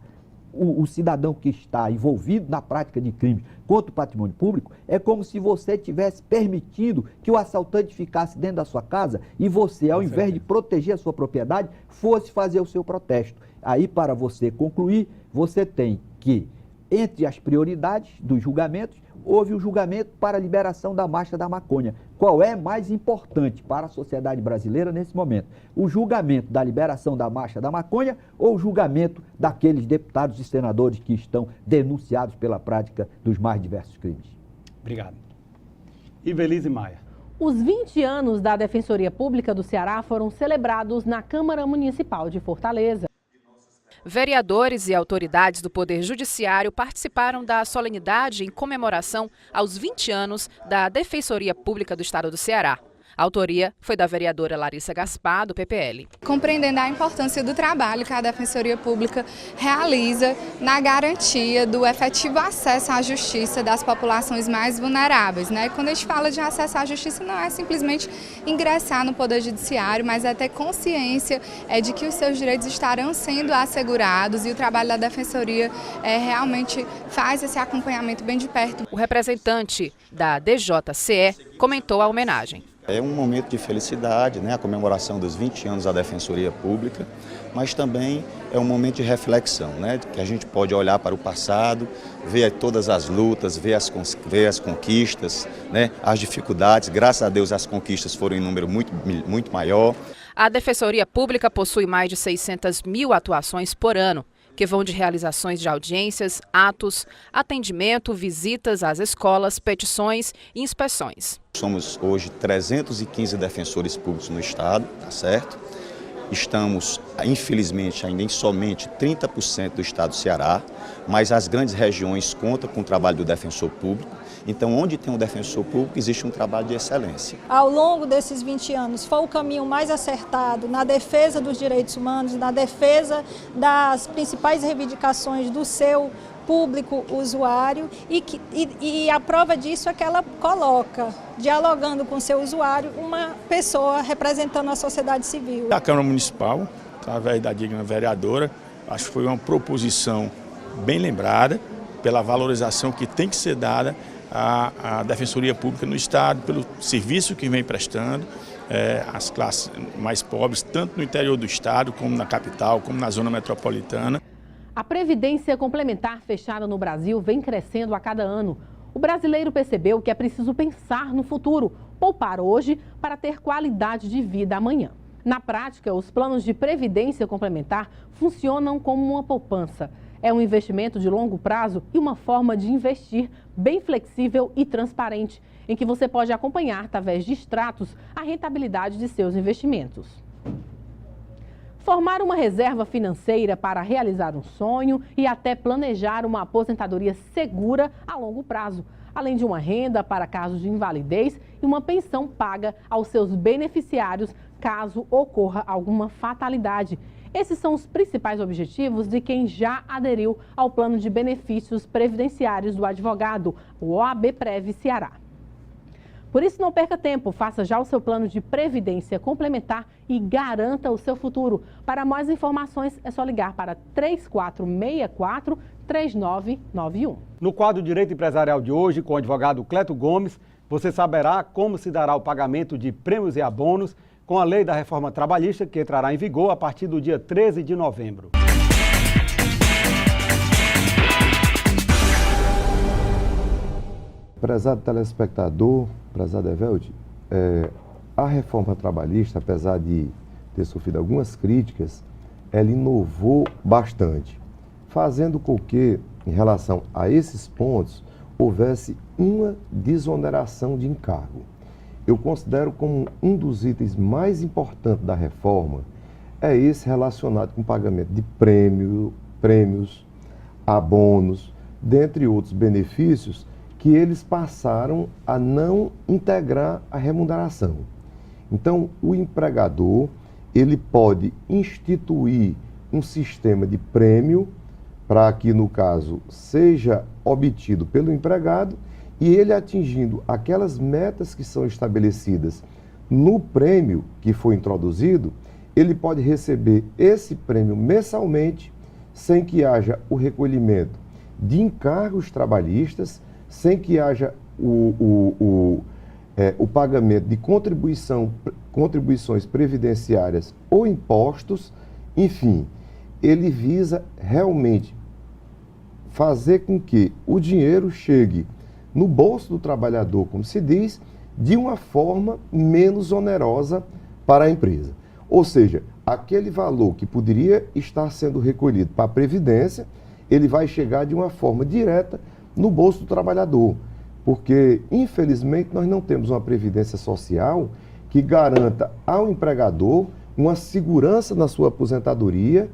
[SPEAKER 16] o cidadão que está envolvido na prática de crimes contra o patrimônio público, é como se você estivesse permitindo que o assaltante ficasse dentro da sua casa e você, ao invés de proteger a sua propriedade, fosse fazer o seu protesto. Aí, para você concluir, você tem que, entre as prioridades dos julgamentos, houve o julgamento para a liberação da marcha da maconha. Qual é mais importante para a sociedade brasileira nesse momento? O julgamento da liberação da marcha da maconha ou o julgamento daqueles deputados e senadores que estão denunciados pela prática dos mais diversos crimes?
[SPEAKER 15] Obrigado. Ivelise Maia.
[SPEAKER 2] Os 20 anos da Defensoria Pública do Ceará foram celebrados na Câmara Municipal de Fortaleza.
[SPEAKER 17] Vereadores e autoridades do Poder Judiciário participaram da solenidade em comemoração aos 20 anos da Defensoria Pública do Estado do Ceará. A autoria foi da vereadora Larissa Gaspar, do PPL.
[SPEAKER 18] Compreendendo a importância do trabalho que a Defensoria Pública realiza na garantia do efetivo acesso à justiça das populações mais vulneráveis. Quando a gente fala de acesso à justiça, não é simplesmente ingressar no Poder Judiciário, mas é ter consciência de que os seus direitos estarão sendo assegurados e o trabalho da Defensoria realmente faz esse acompanhamento bem de perto.
[SPEAKER 17] O representante da DJCE comentou a homenagem.
[SPEAKER 19] É um momento de felicidade, né? A comemoração dos 20 anos da Defensoria Pública, mas também é um momento de reflexão, né? Que a gente pode olhar para o passado, ver todas as lutas, ver as conquistas, né? As dificuldades. Graças a Deus as conquistas foram em número muito maior.
[SPEAKER 17] A Defensoria Pública possui mais de 600 mil atuações por ano, que vão de realizações de audiências, atos, atendimento, visitas às escolas, petições e inspeções.
[SPEAKER 19] Somos hoje 315 defensores públicos no estado, tá certo? Estamos, infelizmente, ainda em somente 30% do estado do Ceará, mas as grandes regiões contam com o trabalho do defensor público. Então, onde tem um defensor público, existe um trabalho de excelência.
[SPEAKER 20] Ao longo desses 20 anos, foi o caminho mais acertado na defesa dos direitos humanos, na defesa das principais reivindicações do seu público usuário e a prova disso é que ela coloca, dialogando com o seu usuário, uma pessoa representando a sociedade civil.
[SPEAKER 21] A Câmara Municipal, através da digna vereadora, acho que foi uma proposição bem lembrada pela valorização que tem que ser dada à Defensoria Pública no Estado, pelo serviço que vem prestando às classes mais pobres, tanto no interior do Estado, como na capital, como na zona metropolitana.
[SPEAKER 2] A previdência complementar fechada no Brasil vem crescendo a cada ano. O brasileiro percebeu que é preciso pensar no futuro, poupar hoje para ter qualidade de vida amanhã. Na prática, os planos de previdência complementar funcionam como uma poupança. É um investimento de longo prazo e uma forma de investir bem flexível e transparente, em que você pode acompanhar, através de extratos, a rentabilidade de seus investimentos. Formar uma reserva financeira para realizar um sonho e até planejar uma aposentadoria segura a longo prazo, além de uma renda para casos de invalidez e uma pensão paga aos seus beneficiários caso ocorra alguma fatalidade. Esses são os principais objetivos de quem já aderiu ao plano de benefícios previdenciários do advogado, o OABPrev Ceará. Por isso, não perca tempo, faça já o seu plano de previdência complementar e garanta o seu futuro. Para mais informações, é só ligar para 3464-3991.
[SPEAKER 15] No quadro Direito Empresarial de hoje, com o advogado Cleto Gomes, você saberá como se dará o pagamento de prêmios e abonos com a lei da reforma trabalhista, que entrará em vigor a partir do dia 13 de novembro.
[SPEAKER 22] Prezado telespectador, prezado Evelde, a reforma trabalhista, apesar de ter sofrido algumas críticas, ela inovou bastante, fazendo com que, em relação a esses pontos, houvesse uma desoneração de encargo. Eu considero como um dos itens mais importantes da reforma esse relacionado com o pagamento de prêmios, abonos, dentre outros benefícios que eles passaram a não integrar a remuneração. Então, o empregador, ele pode instituir um sistema de prêmio para que, no caso, seja obtido pelo empregado e ele atingindo aquelas metas que são estabelecidas no prêmio que foi introduzido, ele pode receber esse prêmio mensalmente, sem que haja o recolhimento de encargos trabalhistas, sem que haja o pagamento de contribuições previdenciárias ou impostos. Enfim, ele visa realmente fazer com que o dinheiro chegue no bolso do trabalhador, como se diz, de uma forma menos onerosa para a empresa. Ou seja, aquele valor que poderia estar sendo recolhido para a Previdência, ele vai chegar de uma forma direta no bolso do trabalhador, porque, infelizmente, nós não temos uma previdência social que garanta ao empregador uma segurança na sua aposentadoria,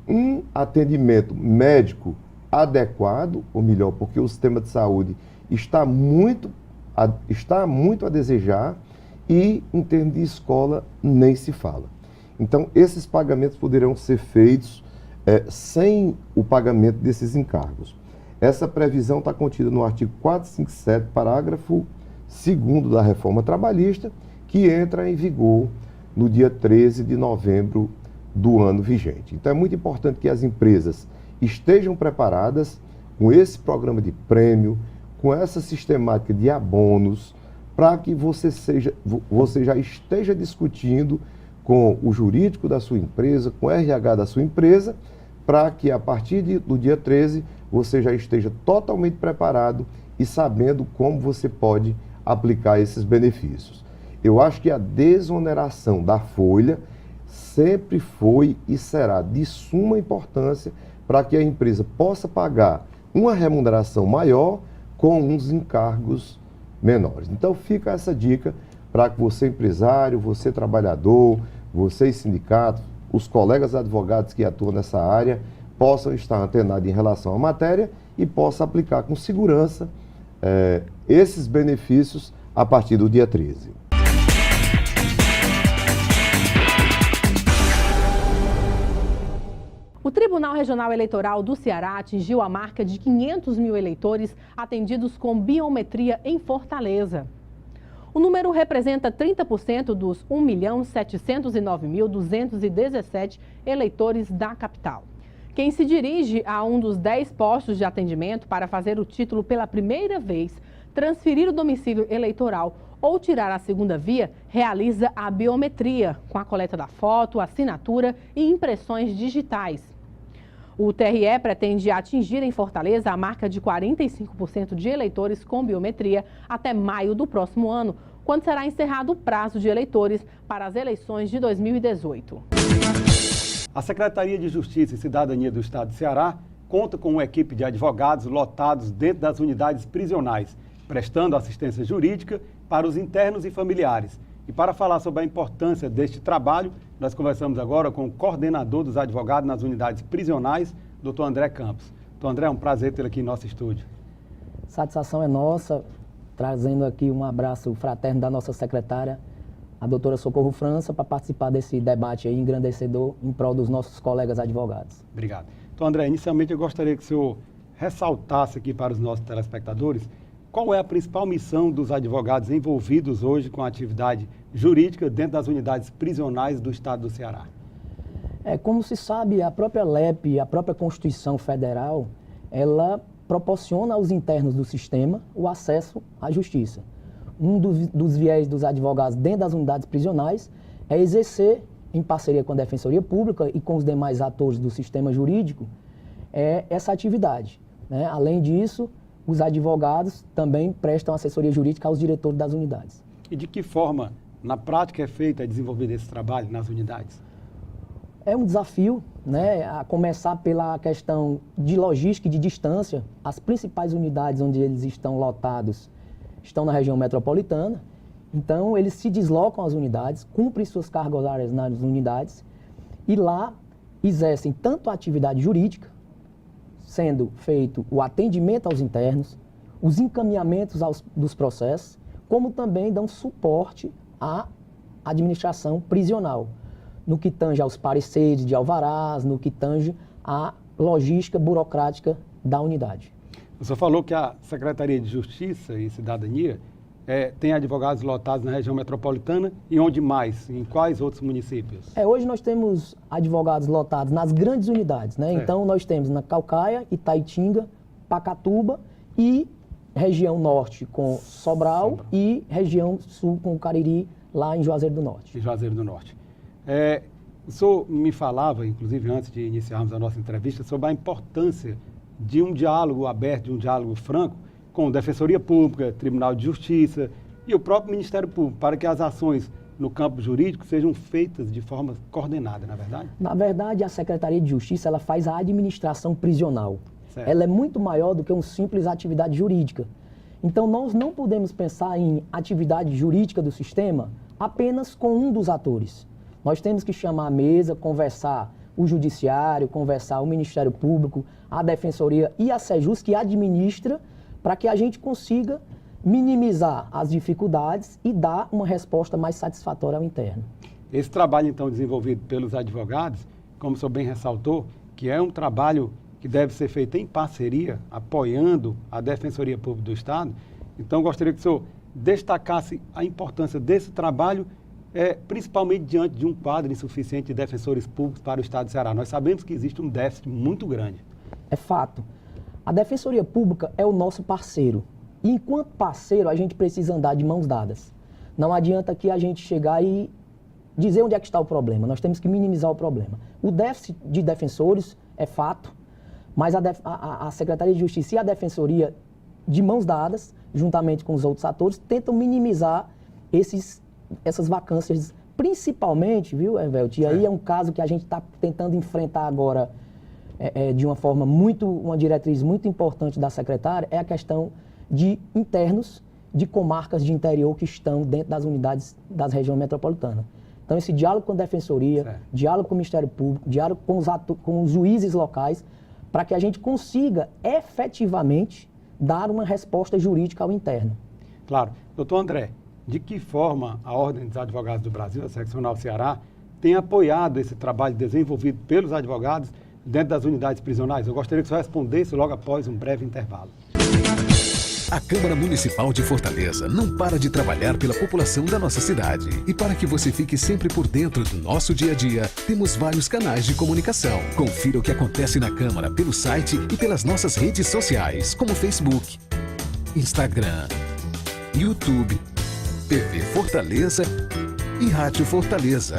[SPEAKER 22] um atendimento médico adequado, ou melhor, porque o sistema de saúde está muito a desejar e, em termos de escola, nem se fala. Então, esses pagamentos poderão ser feitos sem o pagamento desses encargos. Essa previsão está contida no artigo 457, parágrafo 2º da reforma trabalhista, que entra em vigor no dia 13 de novembro do ano vigente. Então é muito importante que as empresas estejam preparadas com esse programa de prêmio, com essa sistemática de abonos, para que você já esteja discutindo com o jurídico da sua empresa, com o RH da sua empresa, para que a partir do dia 13 você já esteja totalmente preparado e sabendo como você pode aplicar esses benefícios. Eu acho que a desoneração da folha sempre foi e será de suma importância para que a empresa possa pagar uma remuneração maior com uns encargos menores. Então fica essa dica para que você empresário, você trabalhador, vocês sindicatos, os colegas advogados que atuam nessa área possam estar antenados em relação à matéria e possam aplicar com segurança esses benefícios a partir do dia 13.
[SPEAKER 2] O Tribunal Regional Eleitoral do Ceará atingiu a marca de 500 mil eleitores atendidos com biometria em Fortaleza. O número representa 30% dos 1.709.217 eleitores da capital. Quem se dirige a um dos 10 postos de atendimento para fazer o título pela primeira vez, transferir o domicílio eleitoral ou tirar a segunda via, realiza a biometria, com a coleta da foto, assinatura e impressões digitais. O TRE pretende atingir em Fortaleza a marca de 45% de eleitores com biometria até maio do próximo ano, quando será encerrado o prazo de eleitores para as eleições de 2018.
[SPEAKER 15] A Secretaria de Justiça e Cidadania do Estado do Ceará conta com uma equipe de advogados lotados dentro das unidades prisionais, prestando assistência jurídica para os internos e familiares. E para falar sobre a importância deste trabalho, nós conversamos agora com o coordenador dos advogados nas unidades prisionais, Dr. André Campos. Dr. André, é um prazer tê-lo aqui em nosso estúdio.
[SPEAKER 4] Satisfação é nossa, trazendo aqui um abraço fraterno da nossa secretária, a doutora Socorro França, para participar desse debate aí engrandecedor em prol dos nossos colegas advogados.
[SPEAKER 15] Obrigado. Então, André, inicialmente eu gostaria que o senhor ressaltasse aqui para os nossos telespectadores qual é a principal missão dos advogados envolvidos hoje com a atividade jurídica dentro das unidades prisionais do Estado do Ceará.
[SPEAKER 4] Como se sabe, a própria LEP, a própria Constituição Federal, ela proporciona aos internos do sistema o acesso à justiça. Um dos viés dos advogados dentro das unidades prisionais é exercer, em parceria com a Defensoria Pública e com os demais atores do sistema jurídico, essa atividade, né? Além disso, os advogados também prestam assessoria jurídica aos diretores das unidades.
[SPEAKER 15] E de que forma, na prática, é feito a desenvolver esse trabalho nas unidades?
[SPEAKER 4] É um desafio, né? A começar pela questão de logística e de distância. As principais unidades onde eles estão lotados estão na região metropolitana, então eles se deslocam às unidades, cumprem suas cargas horárias nas unidades e lá exercem tanto a atividade jurídica, sendo feito o atendimento aos internos, os encaminhamentos dos processos, como também dão suporte à administração prisional, no que tange aos pareceres de alvarás, no que tange à logística burocrática da unidade.
[SPEAKER 15] O senhor falou que a Secretaria de Justiça e Cidadania tem advogados lotados na região metropolitana e onde mais? Em quais outros municípios?
[SPEAKER 4] Hoje nós temos advogados lotados nas grandes unidades, né? Então nós temos na Caucaia, Itaitinga, Pacatuba e região norte com Sobral e região sul com Cariri, lá em Juazeiro do Norte.
[SPEAKER 15] Em Juazeiro do Norte. O senhor me falava, inclusive antes de iniciarmos a nossa entrevista, sobre a importância de um diálogo aberto, de um diálogo franco com Defensoria Pública, Tribunal de Justiça e o próprio Ministério Público, para que as ações no campo jurídico sejam feitas de forma coordenada, na verdade?
[SPEAKER 4] Na verdade, a Secretaria de Justiça ela faz a administração prisional.
[SPEAKER 15] Certo.
[SPEAKER 4] Ela é muito maior do que uma simples atividade jurídica. Então, nós não podemos pensar em atividade jurídica do sistema apenas com um dos atores. Nós temos que chamar a mesa, conversar o Judiciário, conversar o Ministério Público, a Defensoria e a Sejus, que administra, para que a gente consiga minimizar as dificuldades e dar uma resposta mais satisfatória ao interno.
[SPEAKER 15] Esse trabalho, então, desenvolvido pelos advogados, como o senhor bem ressaltou, que é um trabalho que deve ser feito em parceria, apoiando a Defensoria Pública do Estado. Então, gostaria que o senhor destacasse a importância desse trabalho, principalmente diante de um quadro insuficiente de defensores públicos para o Estado do Ceará. Nós sabemos que existe um déficit muito grande.
[SPEAKER 4] É fato. A Defensoria Pública é o nosso parceiro, E enquanto parceiro, a gente precisa andar de mãos dadas. Não adianta aqui a gente chegar e dizer onde é que está o problema. Nós temos que minimizar o problema. O déficit de defensores é fato, mas a Secretaria de Justiça e a Defensoria, de mãos dadas, juntamente com os outros atores, tentam minimizar essas vacâncias, principalmente, viu, Hervélt? E aí é um caso que a gente está tentando enfrentar agora de uma forma uma diretriz muito importante da secretária, é a questão de internos de comarcas de interior que estão dentro das unidades das regiões metropolitanas. Então, esse diálogo com a Defensoria, diálogo com o Ministério Público, diálogo com os juízes locais, para que a gente consiga efetivamente dar uma resposta jurídica ao interno.
[SPEAKER 15] Claro. Doutor André, de que forma a Ordem dos Advogados do Brasil, a Seccional Ceará, tem apoiado esse trabalho desenvolvido pelos advogados dentro das unidades prisionais? Eu gostaria que o senhor respondesse logo após um breve intervalo.
[SPEAKER 1] A Câmara Municipal de Fortaleza não para de trabalhar pela população da nossa cidade. E para que você fique sempre por dentro do nosso dia a dia, temos vários canais de comunicação. Confira o que acontece na Câmara pelo site e pelas nossas redes sociais, como Facebook, Instagram, YouTube, TV Fortaleza e Rádio Fortaleza.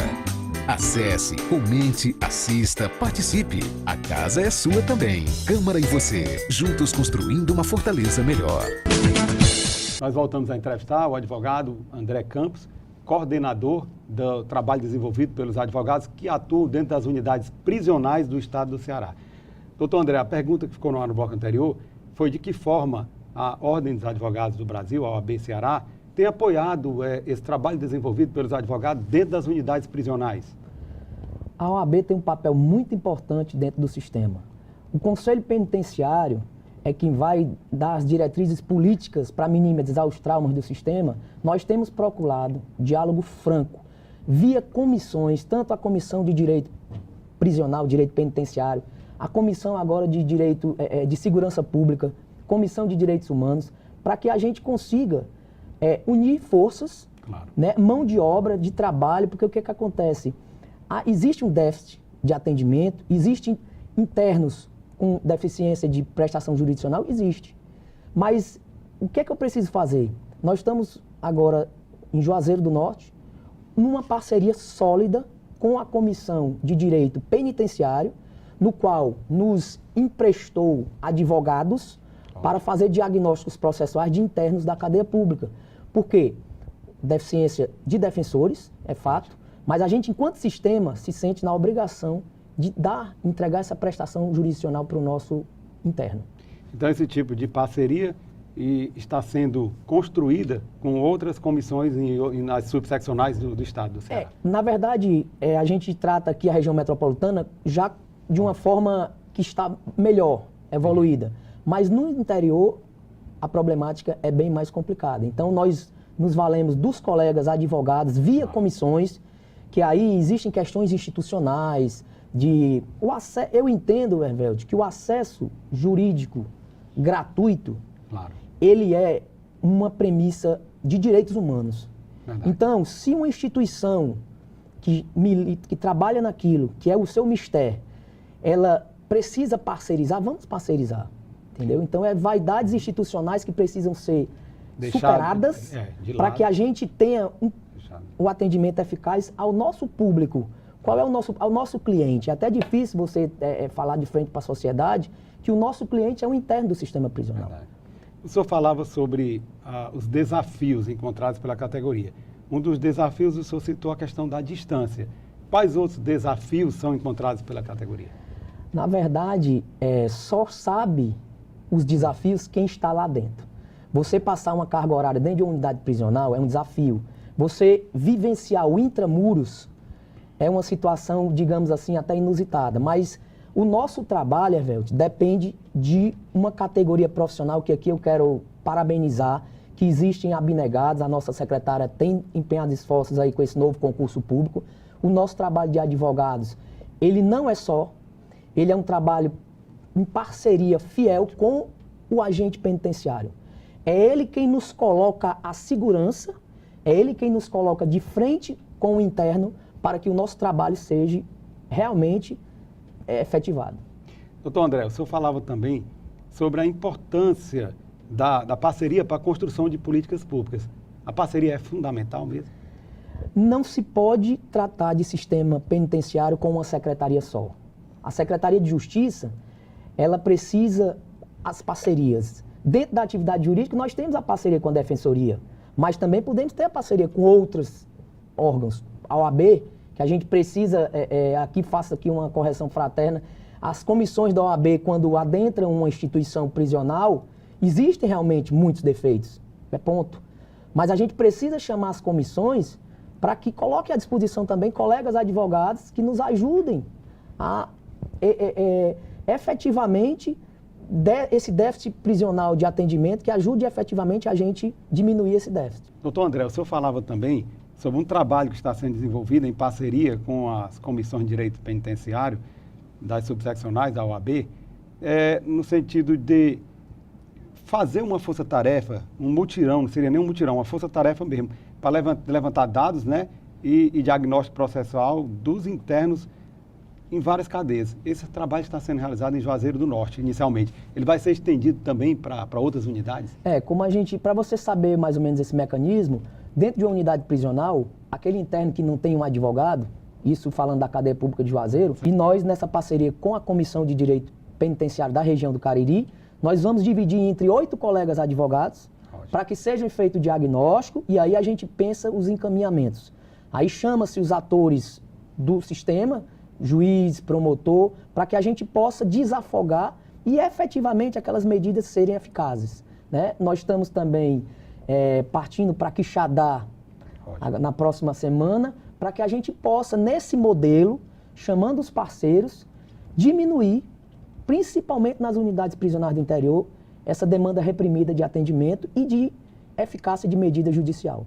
[SPEAKER 1] Acesse, comente, assista, participe. A casa é sua também. Câmara e você, juntos construindo uma Fortaleza melhor.
[SPEAKER 15] Nós voltamos a entrevistar o advogado André Campos, coordenador do trabalho desenvolvido pelos advogados que atuam dentro das unidades prisionais do estado do Ceará. Doutor André, a pergunta que ficou no ar no bloco anterior foi de que forma a Ordem dos Advogados do Brasil, a OAB Ceará, tem apoiado esse trabalho desenvolvido pelos advogados dentro das unidades prisionais?
[SPEAKER 4] A OAB tem um papel muito importante dentro do sistema. O Conselho Penitenciário é quem vai dar as diretrizes políticas para minimizar os traumas do sistema. Nós temos procurado diálogo franco, via comissões, tanto a Comissão de Direito Prisional, Direito Penitenciário, a Comissão agora de Direito de Segurança Pública, Comissão de Direitos Humanos, para que a gente consiga unir forças, né, mão de obra, de trabalho, porque o que acontece? Existe um déficit de atendimento, existem internos com deficiência de prestação jurisdicional, existe. Mas o que é que eu preciso fazer? Nós estamos agora em Juazeiro do Norte, numa parceria sólida com a Comissão de Direito Penitenciário, no qual nos emprestou advogados para fazer diagnósticos processuais de internos da cadeia pública. Por quê? Deficiência de defensores, é fato, mas a gente, enquanto sistema, se sente na obrigação de entregar essa prestação jurisdicional para o nosso interno.
[SPEAKER 15] Então, esse tipo de parceria está sendo construída com outras comissões nas subseccionais do estado do Ceará?
[SPEAKER 4] Na verdade, a gente trata aqui a região metropolitana já de uma forma que está melhor, evoluída. Mas no interior, a problemática é bem mais complicada. Então, nós nos valemos dos colegas advogados via comissões, que aí existem questões institucionais, eu entendo, Hervélt, que o acesso jurídico gratuito, ele é uma premissa de direitos humanos. Verdade. Então, se uma instituição que trabalha naquilo, que é o seu mistério, ela precisa parcerizar, vamos parcerizar. Entendeu? Então, vaidades institucionais que precisam ser superadas para que a gente tenha o atendimento eficaz ao nosso público. Qual é o nosso cliente? É até difícil você falar de frente para a sociedade que o nosso cliente é o interno do sistema prisional.
[SPEAKER 15] Verdade. O senhor falava sobre os desafios encontrados pela categoria. Um dos desafios, o senhor citou a questão da distância. Quais outros desafios são encontrados pela categoria?
[SPEAKER 4] Na verdade, só sabe os desafios quem está lá dentro. Você passar uma carga horária dentro de uma unidade prisional é um desafio. Você vivenciar o intramuros é uma situação, digamos assim, até inusitada. Mas o nosso trabalho, Hervélt, depende de uma categoria profissional que aqui eu quero parabenizar, que existem abnegados. A nossa secretária tem empenhado esforços aí com esse novo concurso público. O nosso trabalho de advogados, ele não é só, ele é um trabalho em parceria fiel com o agente penitenciário. É ele quem nos coloca a segurança, é ele quem nos coloca de frente com o interno para que o nosso trabalho seja realmente efetivado.
[SPEAKER 15] Doutor André, o senhor falava também sobre a importância da parceria para a construção de políticas públicas. A parceria é fundamental mesmo?
[SPEAKER 4] Não se pode tratar de sistema penitenciário com uma secretaria só. A Secretaria de Justiça, ela precisa as parcerias. Dentro da atividade jurídica, nós temos a parceria com a Defensoria, mas também podemos ter a parceria com outros órgãos. A OAB, que a gente precisa, aqui faça aqui uma correção fraterna, as comissões da OAB, quando adentram uma instituição prisional, existem realmente muitos defeitos, ponto. Mas a gente precisa chamar as comissões para que coloquem à disposição também colegas advogados que nos ajudem a efetivamente esse déficit prisional de atendimento, que ajude efetivamente a gente diminuir esse déficit.
[SPEAKER 15] Doutor André, o senhor falava também sobre um trabalho que está sendo desenvolvido em parceria com as comissões de direito penitenciário das subseccionais da OAB, no sentido de fazer uma força-tarefa, um mutirão, não seria nem um mutirão, uma força-tarefa mesmo, para levantar dados, né, e diagnóstico processual dos internos em várias cadeias. Esse trabalho está sendo realizado em Juazeiro do Norte, inicialmente. Ele vai ser estendido também para outras unidades?
[SPEAKER 4] Como para você saber mais ou menos esse mecanismo, dentro de uma unidade prisional, aquele interno que não tem um advogado, isso falando da cadeia pública de Juazeiro, e nós, nessa parceria com a Comissão de Direito Penitenciário da região do Cariri, nós vamos dividir entre 8 colegas advogados para que seja feito o diagnóstico e aí a gente pensa os encaminhamentos. Aí chama-se os atores do sistema, juiz, promotor, para que a gente possa desafogar e efetivamente aquelas medidas serem eficazes, né? Nós estamos também partindo para Quixadá na próxima semana, para que a gente possa, nesse modelo, chamando os parceiros, diminuir, principalmente nas unidades prisionais do interior, essa demanda reprimida de atendimento e de eficácia de medida judicial.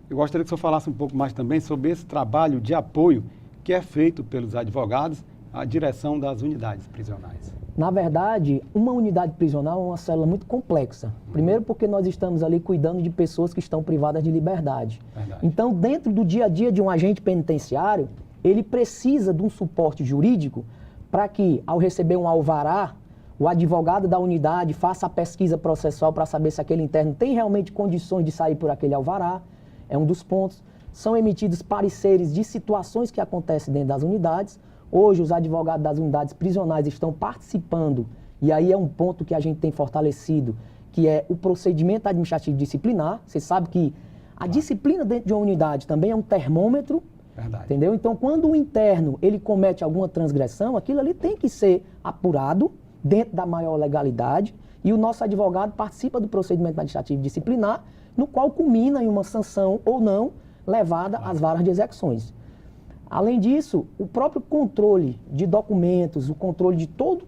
[SPEAKER 15] Eu gostaria que o senhor falasse um pouco mais também sobre esse trabalho de apoio que é feito pelos advogados à direção das unidades prisionais.
[SPEAKER 4] Na verdade, uma unidade prisional é uma célula muito complexa. Primeiro porque nós estamos ali cuidando de pessoas que estão privadas de liberdade. Verdade. Então, dentro do dia a dia de um agente penitenciário, ele precisa de um suporte jurídico para que, ao receber um alvará, o advogado da unidade faça a pesquisa processual para saber se aquele interno tem realmente condições de sair por aquele alvará. É um dos pontos. São emitidos pareceres de situações que acontecem dentro das unidades. Hoje, os advogados das unidades prisionais estão participando, e aí é um ponto que a gente tem fortalecido, que é o procedimento administrativo disciplinar. Você sabe que a disciplina dentro de uma unidade também é um termômetro. Verdade. Entendeu? Então, quando o interno ele comete alguma transgressão, aquilo ali tem que ser apurado dentro da maior legalidade, e o nosso advogado participa do procedimento administrativo disciplinar, no qual culmina em uma sanção ou não levada às varas de execuções. Além disso, o próprio controle de documentos, o controle de todo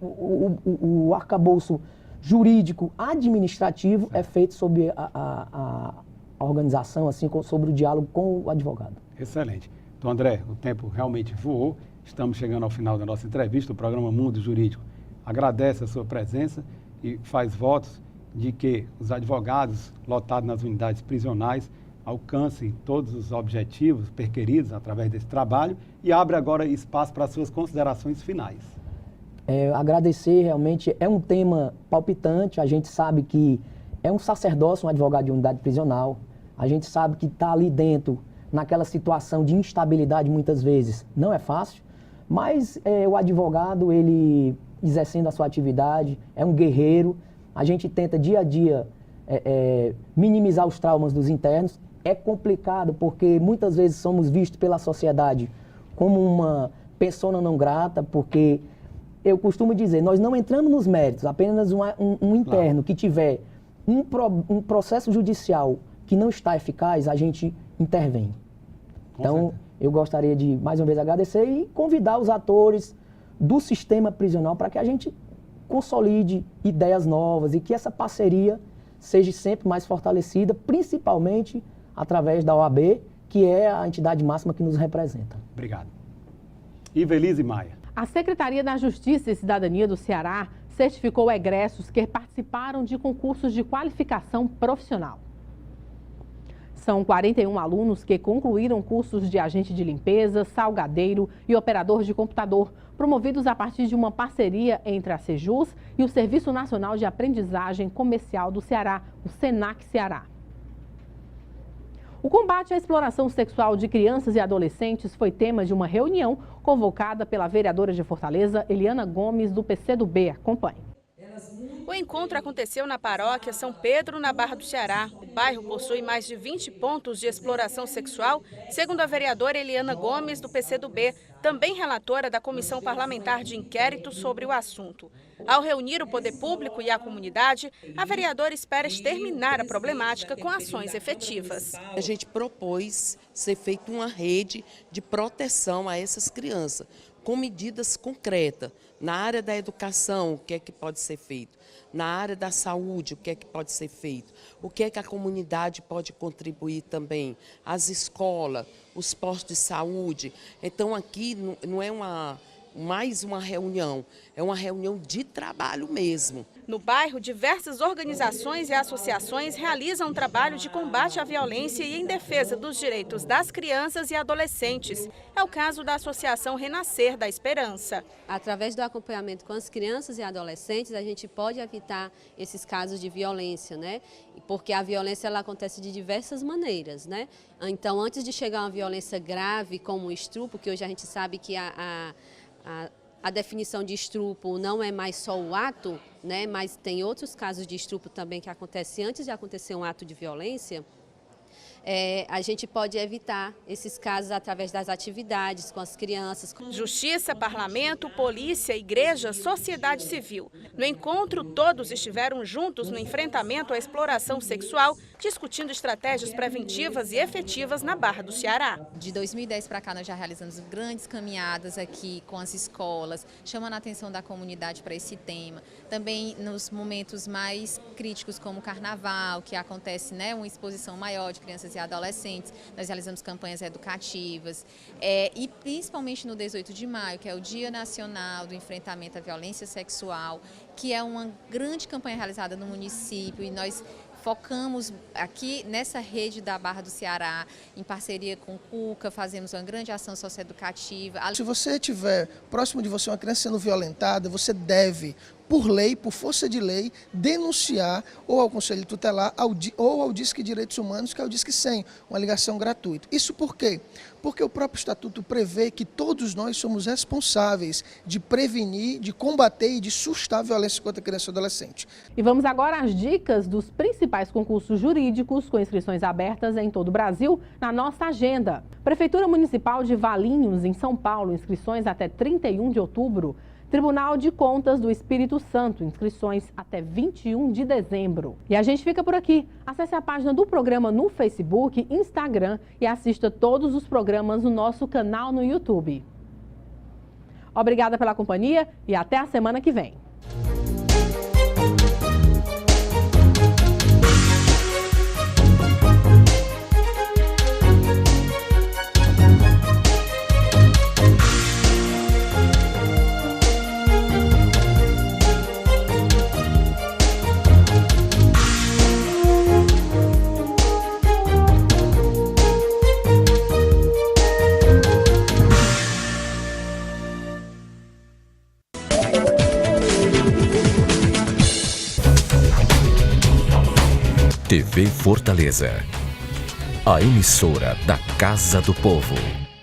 [SPEAKER 4] o arcabouço jurídico administrativo é feito sob a organização, assim, sobre o diálogo com o advogado.
[SPEAKER 15] Excelente. Então, André, o tempo realmente voou. Estamos chegando ao final da nossa entrevista. O programa Mundo Jurídico agradece a sua presença e faz votos de que os advogados lotados nas unidades prisionais alcancem todos os objetivos perquiridos através desse trabalho e abre agora espaço para as suas considerações finais.
[SPEAKER 4] Agradecer, realmente é um tema palpitante. A gente sabe que é um sacerdócio, um advogado de unidade prisional. A gente sabe que está ali dentro, naquela situação de instabilidade muitas vezes, não é fácil, mas o advogado, ele exercendo a sua atividade, é um guerreiro. A gente tenta dia a dia minimizar os traumas dos internos. É complicado porque muitas vezes somos vistos pela sociedade como uma persona não grata, porque eu costumo dizer, nós não entramos nos méritos, apenas um interno que tiver um processo judicial que não está eficaz, a gente intervém. Então, eu gostaria de, mais uma vez, agradecer e convidar os atores do sistema prisional para que a gente consolide ideias novas e que essa parceria seja sempre mais fortalecida, principalmente através da OAB, que é a entidade máxima que nos representa.
[SPEAKER 15] Obrigado. Ivelise Maia.
[SPEAKER 2] A Secretaria da Justiça e Cidadania do Ceará certificou egressos que participaram de concursos de qualificação profissional. São 41 alunos que concluíram cursos de agente de limpeza, salgadeiro e operador de computador, promovidos a partir de uma parceria entre a Sejus e o Serviço Nacional de Aprendizagem Comercial do Ceará, o SENAC Ceará. O combate à exploração sexual de crianças e adolescentes foi tema de uma reunião convocada pela vereadora de Fortaleza, Eliana Gomes, do PCdoB. Acompanhe.
[SPEAKER 9] O encontro aconteceu na paróquia São Pedro, na Barra do Ceará. O bairro possui mais de 20 pontos de exploração sexual, segundo a vereadora Eliana Gomes, do PCdoB, também relatora da Comissão Parlamentar de Inquérito sobre o assunto. Ao reunir o poder público e a comunidade, a vereadora espera exterminar a problemática com ações efetivas.
[SPEAKER 3] A gente propôs ser feita uma rede de proteção a essas crianças, com medidas concretas. Na área da educação, o que é que pode ser feito? Na área da saúde, o que é que pode ser feito? O que é que a comunidade pode contribuir também? As escolas, os postos de saúde. Então aqui não é mais uma reunião, é uma reunião de trabalho mesmo.
[SPEAKER 9] No bairro, diversas organizações e associações realizam um trabalho de combate à violência e em defesa dos direitos das crianças e adolescentes. É o caso da Associação Renascer da Esperança.
[SPEAKER 5] Através do acompanhamento com as crianças e adolescentes, a gente pode evitar esses casos de violência, né? Porque a violência ela acontece de diversas maneiras, né? Então, antes de chegar a uma violência grave como o estupro, que hoje a gente sabe que a definição de estupro não é mais só o ato, né, mas tem outros casos de estupro também que acontecem antes de acontecer um ato de violência. A gente pode evitar esses casos através das atividades com as crianças.
[SPEAKER 9] Justiça, parlamento, polícia, igreja, sociedade civil. No encontro, todos estiveram juntos no enfrentamento à exploração sexual, discutindo estratégias preventivas e efetivas na Barra do Ceará.
[SPEAKER 23] De 2010 para cá, nós já realizamos grandes caminhadas aqui com as escolas, chamando a atenção da comunidade para esse tema. Também nos momentos mais críticos, como o Carnaval, que acontece, né, uma exposição maior de crianças e adolescentes, nós realizamos campanhas educativas e principalmente no 18 de maio, que é o Dia Nacional do Enfrentamento à Violência Sexual, que é uma grande campanha realizada no município e nós focamos aqui nessa rede da Barra do Ceará, em parceria com o CUCA, fazemos uma grande ação socioeducativa.
[SPEAKER 24] Se você tiver próximo de você uma criança sendo violentada, você deve, por lei, por força de lei, denunciar ou ao Conselho Tutelar ou ao Disque Direitos Humanos, que é o Disque 100, uma ligação gratuita. Isso por quê? Porque o próprio Estatuto prevê que todos nós somos responsáveis de prevenir, de combater e de sustar a violência contra a criança e adolescente.
[SPEAKER 2] E vamos agora às dicas dos principais concursos jurídicos com inscrições abertas em todo o Brasil na nossa agenda. Prefeitura Municipal de Valinhos, em São Paulo, inscrições até 31 de outubro. Tribunal de Contas do Espírito Santo, inscrições até 21 de dezembro. E a gente fica por aqui. Acesse a página do programa no Facebook, Instagram e assista todos os programas no nosso canal no YouTube. Obrigada pela companhia e até a semana que vem.
[SPEAKER 25] TV Fortaleza, a emissora da Casa do Povo.